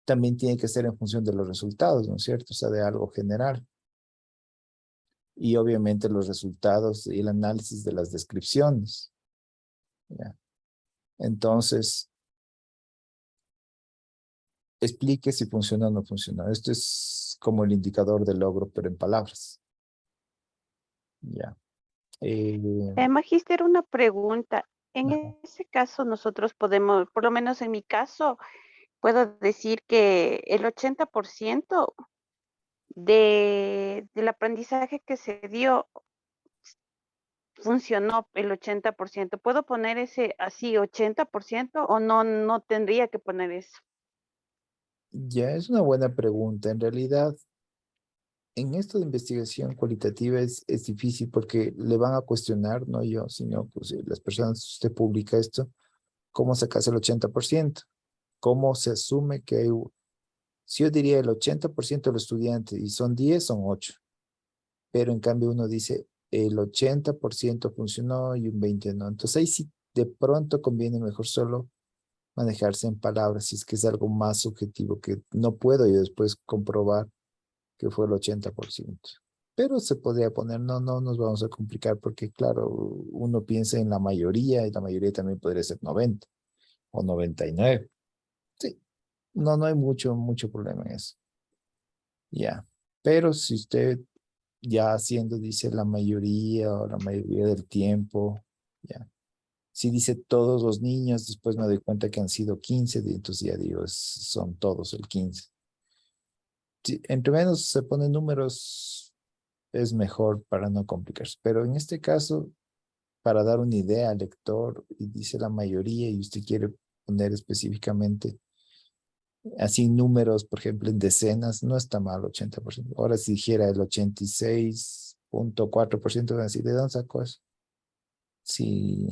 también tiene que ser en función de los resultados, ¿no es cierto? O sea, de algo general. Y obviamente los resultados y el análisis de las descripciones. ¿Ya? Entonces, explique si funciona o no funciona. Esto es como el indicador de logro, pero en palabras. Ya. Magíster, una pregunta. En Ajá. ese caso, nosotros podemos, por lo menos en mi caso, puedo decir que el 80% del aprendizaje que se dio funcionó el 80%. ¿Puedo poner ese así 80% o no tendría que poner eso? Ya es una buena pregunta. En realidad, en esto de investigación cualitativa es difícil porque le van a cuestionar, no yo, sino pues las personas, si usted publica esto, ¿cómo sacas el 80%? ¿Cómo se asume que hay, si yo diría el 80% de los estudiantes y son 10, son 8, pero en cambio uno dice el 80% funcionó y un 20 no. Entonces ahí sí de pronto conviene mejor solo manejarse en palabras, si es que es algo más subjetivo que no puedo yo después comprobar que fue el 80%. Pero se podría poner, no nos vamos a complicar porque claro, uno piensa en la mayoría y la mayoría también podría ser 90 o 99. Sí, no hay mucho problema en eso. Ya. Pero si usted ya haciendo, dice la mayoría o la mayoría del tiempo, ya. Si dice todos los niños, después me doy cuenta que han sido 15, entonces ya digo, son todos el 15. Sí, entre menos se ponen números, es mejor para no complicarse. Pero en este caso, para dar una idea al lector, y dice la mayoría, y usted quiere poner específicamente así números, por ejemplo, en decenas, no está mal 80%. Ahora si dijera el 86.4%, van a decir, ¿de dónde sacó eso? Sí,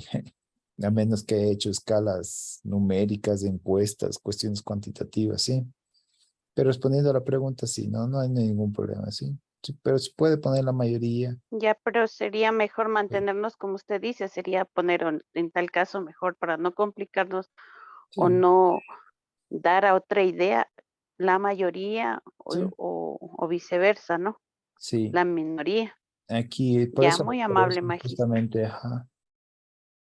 a menos que haya hecho escalas numéricas, encuestas, cuestiones cuantitativas, sí. Pero respondiendo a la pregunta, sí, no hay ningún problema, sí. Sí, pero se puede poner la mayoría. Ya, pero sería mejor mantenernos como usted dice, sería poner en tal caso mejor para no complicarnos o Sí, no dar a otra idea la mayoría sí, o viceversa, ¿no? sí. La minoría. Aquí, Ya, muy por amable, eso magíster. justamente, ajá.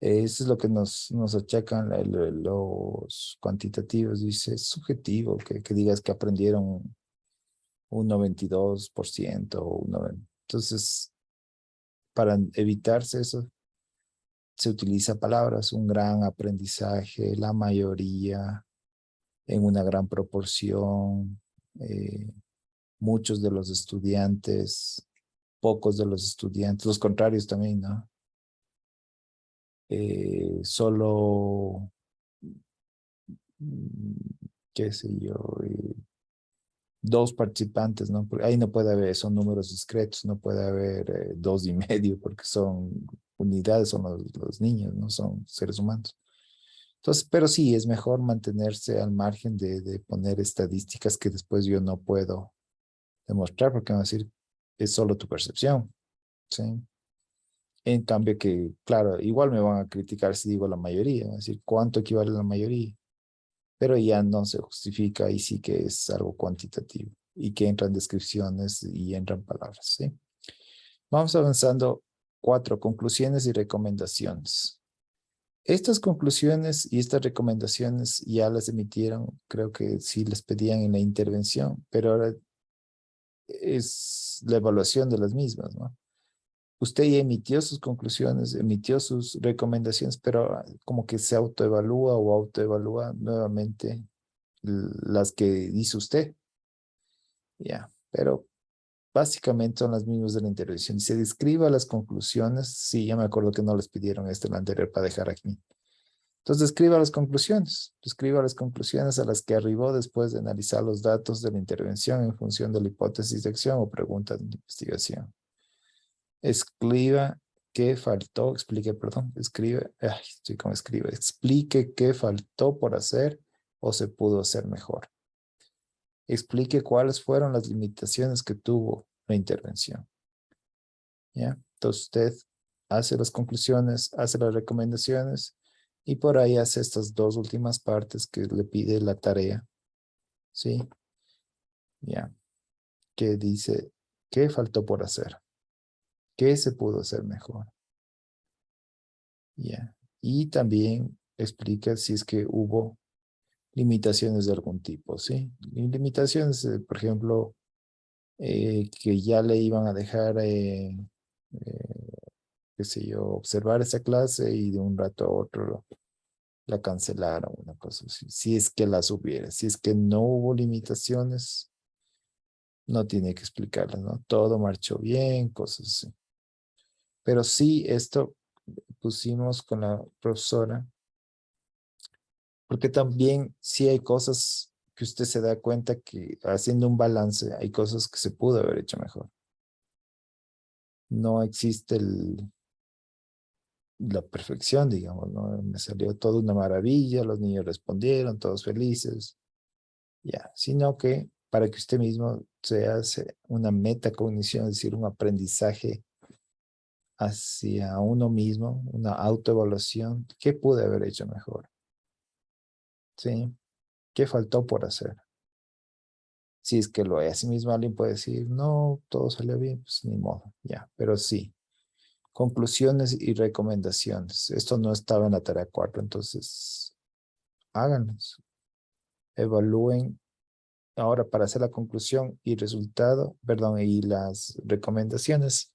Eso es lo que nos achacan los cuantitativos. Dice, es subjetivo que digas que aprendieron un 92% o un 90%. Entonces, para evitarse eso, se utiliza palabras, un gran aprendizaje, la mayoría, en una gran proporción, muchos de los estudiantes, pocos de los estudiantes, los contrarios también, ¿no? Solo, mm, qué sé yo, dos participantes, ¿no? Porque ahí no puede haber, son números discretos, no puede haber 2,5 porque son unidades, son los niños, no son seres humanos. Entonces, pero sí, es mejor mantenerse al margen de poner estadísticas que después yo no puedo demostrar porque van a decir, es solo tu percepción, ¿sí? En cambio que, claro, igual me van a criticar si digo la mayoría, van a decir, ¿cuánto equivale a la mayoría? Pero ya no se justifica y sí que es algo cuantitativo y que entran descripciones y entran palabras, ¿sí? Vamos avanzando. 4, conclusiones y recomendaciones. Estas conclusiones y estas recomendaciones ya las emitieron, creo que sí les pedían en la intervención, pero ahora es la evaluación de las mismas, ¿no? Usted ya emitió sus conclusiones, emitió sus recomendaciones, pero como que se autoevalúa o autoevalúa nuevamente las que hizo usted. Ya, pero básicamente son las mismas de la intervención. Se describa las conclusiones. Sí, ya me acuerdo que no les pidieron esto en la anterior para dejar aquí. Entonces, describa las conclusiones a las que arribó después de analizar los datos de la intervención en función de la hipótesis de acción o pregunta de investigación. Escriba qué faltó, explique qué faltó por hacer o se pudo hacer mejor. Explique cuáles fueron las limitaciones que tuvo la intervención. ¿Ya? Entonces usted hace las conclusiones, hace las recomendaciones y por ahí hace estas dos últimas partes que le pide la tarea. ¿Sí? ¿Ya? Que dice, ¿qué faltó por hacer? ¿Qué se pudo hacer mejor? ¿Ya? Y también explica si es que hubo limitaciones de algún tipo, ¿sí? Limitaciones, por ejemplo, que ya le iban a dejar, qué sé yo, observar esa clase y de un rato a otro la cancelaron, una cosa así. Si es que las hubiera, si es que no hubo limitaciones, no tiene que explicarlas, ¿no? Todo marchó bien, cosas así. Pero sí, esto pusimos con la profesora, porque también sí hay cosas que usted se da cuenta que haciendo un balance hay cosas que se pudo haber hecho mejor. No existe la perfección, digamos, ¿no? Me salió todo una maravilla, los niños respondieron, todos felices, ya, sino que para que usted mismo se hace una metacognición, es decir, un aprendizaje hacia uno mismo, una autoevaluación, ¿qué pude haber hecho mejor? ¿Sí? ¿Qué faltó por hacer? Si es que lo hay, así mismo alguien puede decir, no, todo salió bien, pues ni modo, ya, pero sí. Conclusiones y recomendaciones. Esto no estaba en la tarea 4, entonces háganlos. Evalúen ahora para hacer la conclusión y resultado, perdón, y las recomendaciones.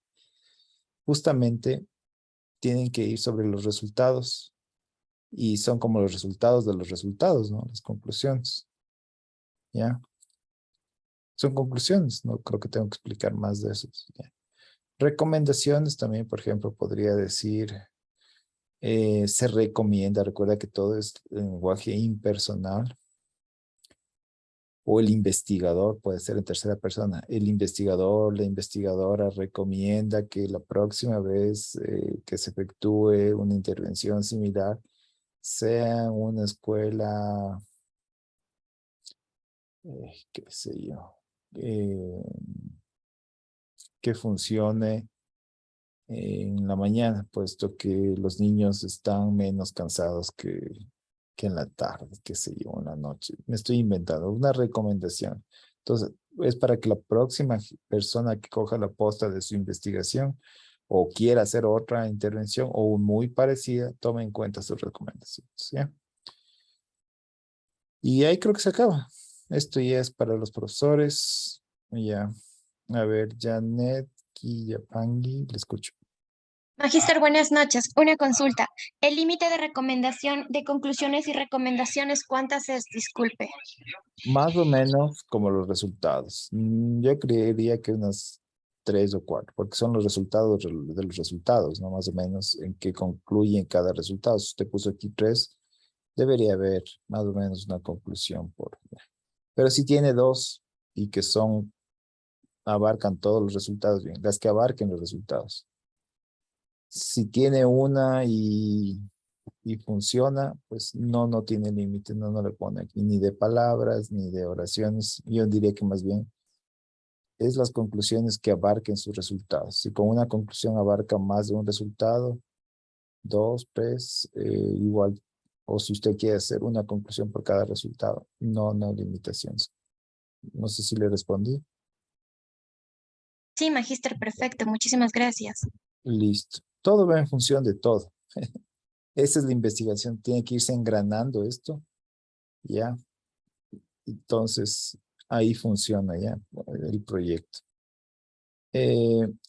Justamente tienen que ir sobre los resultados y son como los resultados de los resultados, ¿no? Las conclusiones. ¿Ya? Son conclusiones, no creo que tengo que explicar más de eso. ¿Ya? Recomendaciones también, por ejemplo, podría decir, se recomienda, recuerda que todo es lenguaje impersonal. O el investigador, puede ser en tercera persona. El investigador, la investigadora recomienda que la próxima vez que se efectúe una intervención similar sea una escuela, qué sé yo, que funcione en la mañana, puesto que los niños están menos cansados que en la tarde, qué sé yo, en la noche. Me estoy inventando una recomendación. Entonces, es para que la próxima persona que coja la posta de su investigación o quiera hacer otra intervención o muy parecida, tome en cuenta sus recomendaciones. ¿Ya? Y ahí creo que se acaba. Esto ya es para los profesores. Ya. A ver, Janet Quillapangui, le escucho. Magíster, buenas noches. Una consulta. El límite de recomendación de conclusiones y recomendaciones, ¿cuántas es? Disculpe. Más o menos como los resultados. Yo creería que unas 3 o 4, porque son los resultados de los resultados, ¿no? Más o menos en que concluyen cada resultado. Si usted puso aquí 3, debería haber más o menos una conclusión Pero si tiene 2 y que abarcan todos los resultados, bien, las que abarquen los resultados. Si tiene una y funciona, pues no tiene límite, no le pone aquí ni de palabras, ni de oraciones. Yo diría que más bien es las conclusiones que abarquen sus resultados. Si con una conclusión abarca más de un resultado, 2, 3, igual. O si usted quiere hacer una conclusión por cada resultado, no hay limitaciones. No sé si le respondí. Sí, magíster, perfecto. Muchísimas gracias. Listo. Todo va en función de todo. Esa es la investigación. Tiene que irse engranando esto. Ya. Entonces, ahí funciona ya el proyecto.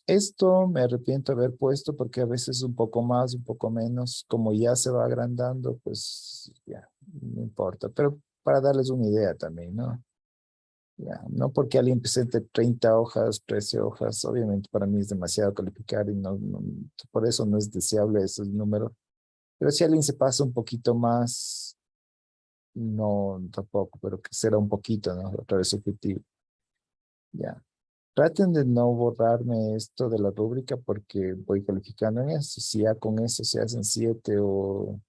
Esto me arrepiento de haber puesto porque a veces un poco más, un poco menos, como ya se va agrandando, pues ya, no importa. Pero para darles una idea también, ¿no? Ya, no porque alguien presente 30 hojas, 13 hojas, obviamente para mí es demasiado calificar y por eso no es deseable ese número. Pero si alguien se pasa un poquito más, no tampoco, pero que será un poquito, ¿no? Otra vez objetivo. Ya. Traten de no borrarme esto de la rúbrica porque voy calificando en eso. Si ya con eso se hacen 7 o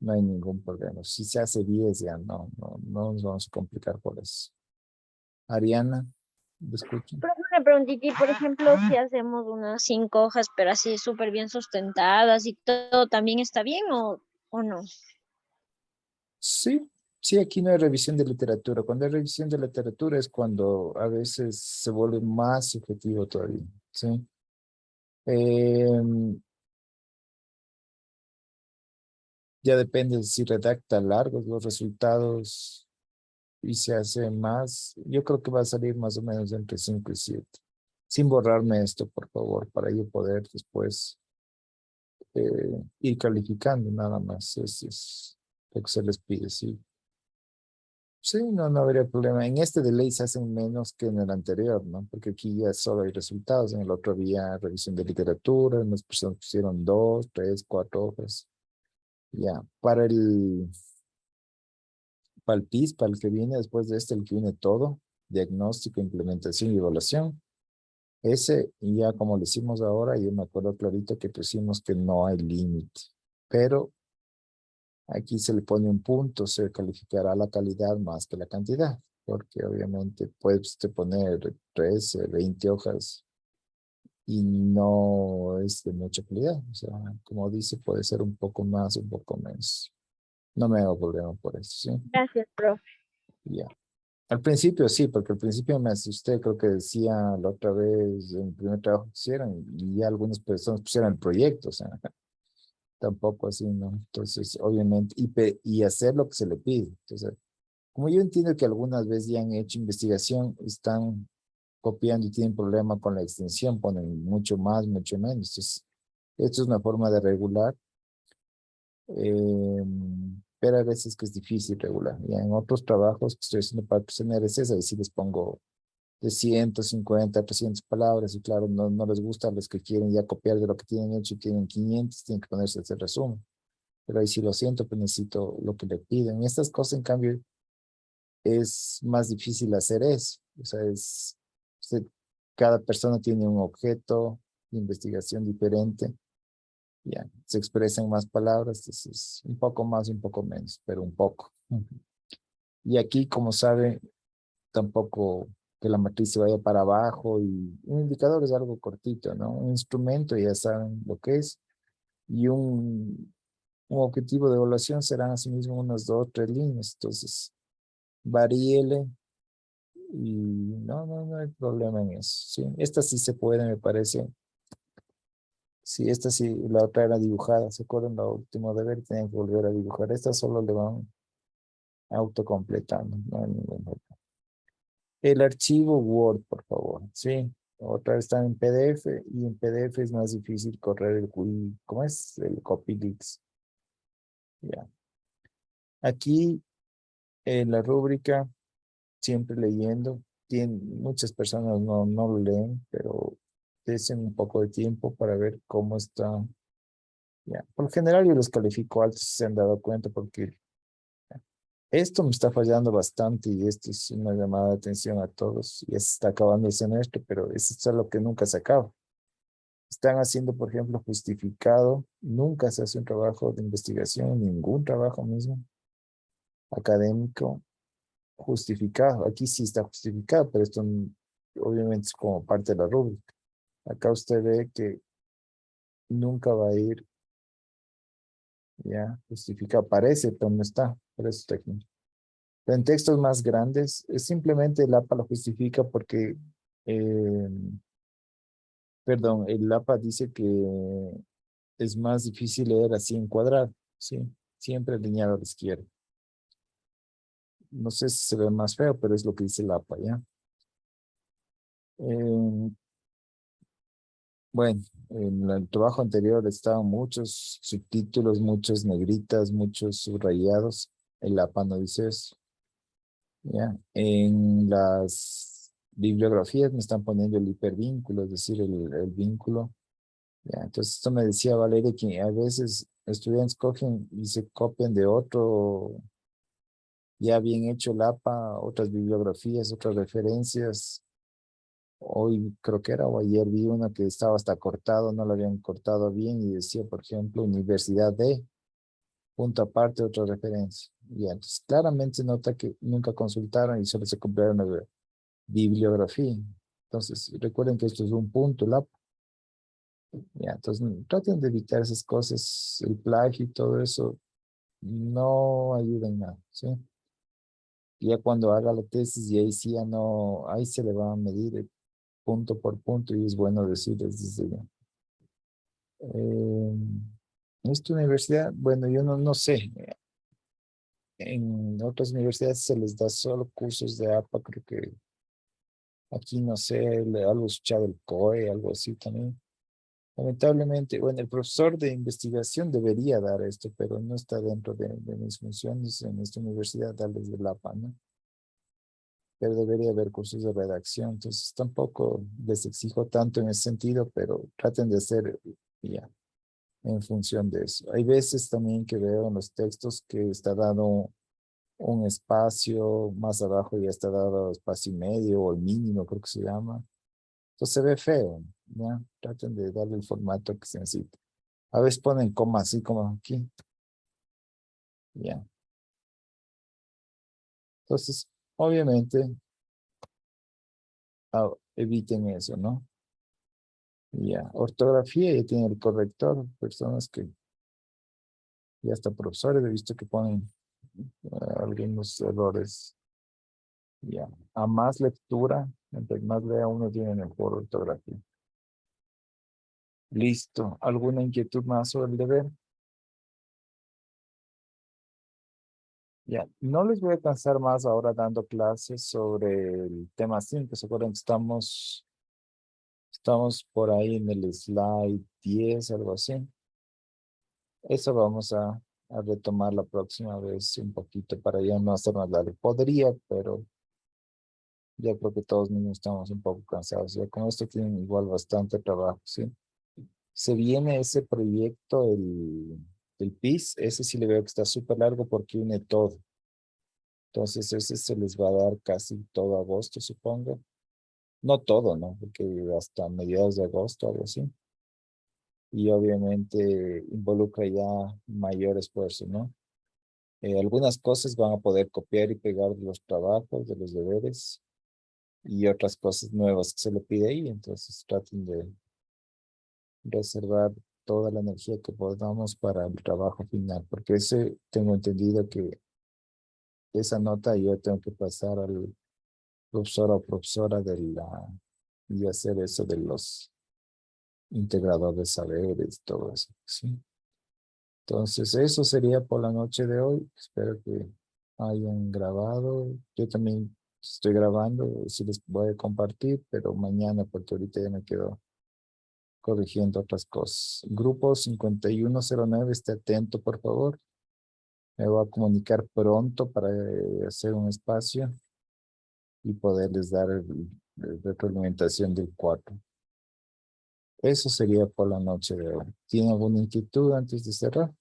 no hay ningún problema. Si se hace 10 ya no nos vamos a complicar por eso. Ariana, ¿me escuchan? Pero una preguntita, y por ejemplo, si hacemos unas 5 hojas, pero así súper bien sustentadas y todo, ¿también está bien o no? Sí, sí, aquí no hay revisión de literatura. Cuando hay revisión de literatura es cuando a veces se vuelve más subjetivo todavía, ¿sí? Ya depende si redacta largos los resultados y se hace más. Yo creo que va a salir más o menos entre 5 y 7. Sin borrarme esto, por favor, para yo poder después ir calificando nada más. Es lo que se les pide, sí. Sí, no habría problema. En este de ley se hacen menos que en el anterior, ¿no? Porque aquí ya solo hay resultados. En el otro había revisión de literatura, unas personas pusieron 2, 3, 4 hojas. Ya, para el PIS, para el que viene después de este, el que viene todo, diagnóstico, implementación y evaluación. Ese, ya como lo hicimos ahora, yo me acuerdo clarito que pusimos que no hay límite, pero aquí se le pone un punto, se calificará la calidad más que la cantidad, porque obviamente puede usted poner 13, 20 hojas y no es de mucha calidad. O sea, como dice, puede ser un poco más, un poco menos. No me hago problema por eso, ¿sí? Gracias, profe. Ya. Al principio sí, porque al principio me asusté, creo que decía la otra vez en el primer trabajo que hicieron y ya algunas personas pusieron el proyecto, o sea, tampoco así, ¿no? Entonces, obviamente, y hacer lo que se le pide. Entonces, como yo entiendo que algunas veces ya han hecho investigación, están copiando y tienen problema con la extensión, ponen mucho más, mucho menos. Entonces, esto es una forma de regular, pero a veces que es difícil regular. Ya en otros trabajos que estoy haciendo para PNRCs, ahí sí les pongo de 150 a 300 palabras, y claro, no les gusta a los que quieren ya copiar de lo que tienen hecho y tienen 500, tienen que ponerse ese resumen. Pero ahí sí lo siento, pues necesito lo que le piden. Estas cosas, en cambio, es más difícil hacer eso. O sea, cada persona tiene un objeto de investigación diferente. Ya, se expresan más palabras, entonces un poco más, un poco menos, pero un poco. Y aquí, como sabe, tampoco que la matriz se vaya para abajo, y un indicador es algo cortito, ¿no? Un instrumento ya saben lo que es, y un objetivo de evaluación serán asimismo unas 2 o 3 líneas. Entonces, varíele y no hay problema en eso. Sí, esta sí se puede, me parece. Sí, esta sí, la otra era dibujada. ¿Se acuerdan? La última deber tenían que volver a dibujar. Esta solo le van autocompletando. No hay ningún problema. El archivo Word, por favor. Sí, otra vez está en PDF, y en PDF es más difícil correr ¿cómo es? El copy leaks. Ya. Aquí en la rúbrica, siempre leyendo. Muchas personas no lo leen, pero desen un poco de tiempo para ver cómo está. Ya. Por lo general yo los califico altos, si se han dado cuenta, porque esto me está fallando bastante, y esto es una llamada de atención a todos. Ya se está acabando el semestre, pero eso es lo que nunca se acaba. Están haciendo, por ejemplo, justificado. Nunca se hace un trabajo de investigación, ningún trabajo mismo académico justificado. Aquí sí está justificado, pero esto obviamente es como parte de la rúbrica. Acá usted ve que nunca va a ir ya justificado. Parece, pero no está. Por eso está aquí. Pero en textos más grandes, es simplemente el APA lo justifica porque, eh, perdón, el APA dice que es más difícil leer así en cuadrado. Sí, siempre alineado a la izquierda. No sé si se ve más feo, pero es lo que dice el APA, ¿ya? Bueno, en el trabajo anterior estaban muchos subtítulos, muchos negritas, muchos subrayados. El APA no dice eso. ¿Ya? En las bibliografías me están poniendo el hipervínculo, es decir, el vínculo. ¿Ya? Entonces esto me decía Valeria, que a veces estudiantes cogen y se copian de otro ya bien hecho el APA, otras bibliografías, otras referencias. Hoy creo que era, o ayer vi una que estaba hasta cortado, no lo habían cortado bien, y decía, por ejemplo, Universidad de, punto aparte, otra referencia. Y entonces claramente se nota que nunca consultaron y solo se compraron la bibliografía. Entonces, recuerden que esto es un punto, ya, entonces traten de evitar esas cosas, el plagio y todo eso, no ayuda en nada, ¿sí? Ya cuando haga la tesis, y ahí sí ya no, ahí se le va a medir punto por punto, y es bueno decirles desde ya. Esta universidad, bueno, yo no sé. En otras universidades se les da solo cursos de APA, creo que aquí no sé, algo escuchado el COE, algo así también. Lamentablemente, bueno, el profesor de investigación debería dar esto, pero no está dentro de mis funciones en esta universidad darles de la APA, ¿no? Pero debería haber cursos de redacción, entonces tampoco les exijo tanto en ese sentido, pero traten de hacer ya en función de eso. Hay veces también que veo en los textos que está dado un espacio, más abajo ya está dado espacio y medio, o el mínimo creo que se llama. Entonces se ve feo, ¿ya? Traten de darle el formato que se necesita. A veces ponen coma así como aquí. Ya. Entonces, obviamente, eviten eso, ¿no? Ya. Ortografía ya tiene el corrector. Personas que ya hasta profesores he visto que ponen algunos errores. Ya. A más lectura, entre más lea uno, tiene mejor ortografía. Listo. ¿Alguna inquietud más sobre el deber? Ya, no les voy a cansar más ahora dando clases sobre el tema 5. ¿Se acuerdan? Estamos por ahí en el slide 10, algo así. Eso vamos a retomar la próxima vez un poquito para ya no hacer más largo. Podría, pero Ya creo que todos mismos estamos un poco cansados. Ya con esto tienen igual bastante trabajo, ¿sí? Se viene ese proyecto, el PIS, ese sí le veo que está súper largo porque une todo. Entonces ese se les va a dar casi todo agosto, supongo. No todo, ¿no? Porque hasta mediados de agosto, algo así. Y obviamente involucra ya mayor esfuerzo, ¿no? Algunas cosas van a poder copiar y pegar de los trabajos, de los deberes, y otras cosas nuevas que se le pide ahí. Entonces traten de reservar toda la energía que podamos para el trabajo final, porque ese tengo entendido que esa nota yo tengo que pasar al profesor o profesora y hacer eso de los integradores de saberes, todo eso, ¿sí? Entonces, eso sería por la noche de hoy. Espero que hayan grabado. Yo también estoy grabando, sí les voy a compartir, pero mañana, porque ahorita ya me quedo corrigiendo otras cosas. Grupo 5109, esté atento, por favor. Me voy a comunicar pronto para hacer un espacio y poderles dar el retroalimentación del 4. Eso sería por la noche de hoy. ¿Tiene alguna inquietud antes de cerrar?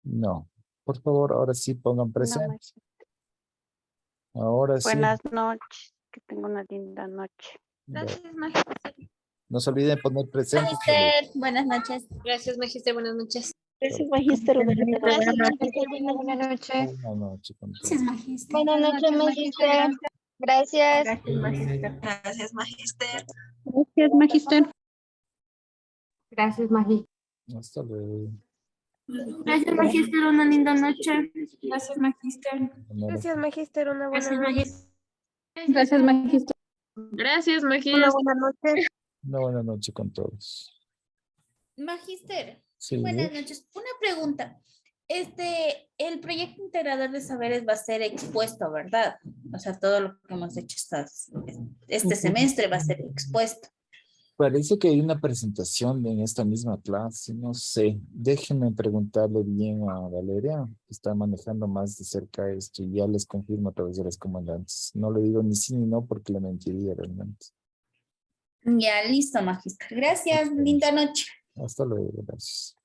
No. Por favor, ahora sí pongan presente. Ahora sí. Buenas noches, que tenga una linda noche. Gracias, Magister. No se olviden poner presente. Magister, buenas noches. Gracias, Magister. Buenas noches. Gracias, Magíster. Gracias, Magister. Buenas noches. Buenas noches con todos. Gracias, Magister. Buenas noches, Magister. Gracias. Gracias, Magíster. Gracias, Magister. Gracias, Magister. Hasta luego. Gracias, Magíster. Una linda noche. Gracias, Magíster. Gracias, Magíster. Una buena Gracias, noche. Magister. Gracias, Magister. Gracias, Una Magister. buena noche. Una buena noche con todos. Magister, Sí. buenas noches. Una pregunta. El proyecto integrador de saberes va a ser expuesto, ¿verdad? O sea, todo lo que hemos hecho este semestre va a ser expuesto. Parece que hay una presentación en esta misma clase, no sé. Déjenme preguntarle bien a Valeria, que está manejando más de cerca esto, y ya les confirmo a través de los comandantes. No le digo ni sí ni no porque le mentiría realmente. Ya, listo, Magister. Gracias, linda noche. Hasta luego, gracias.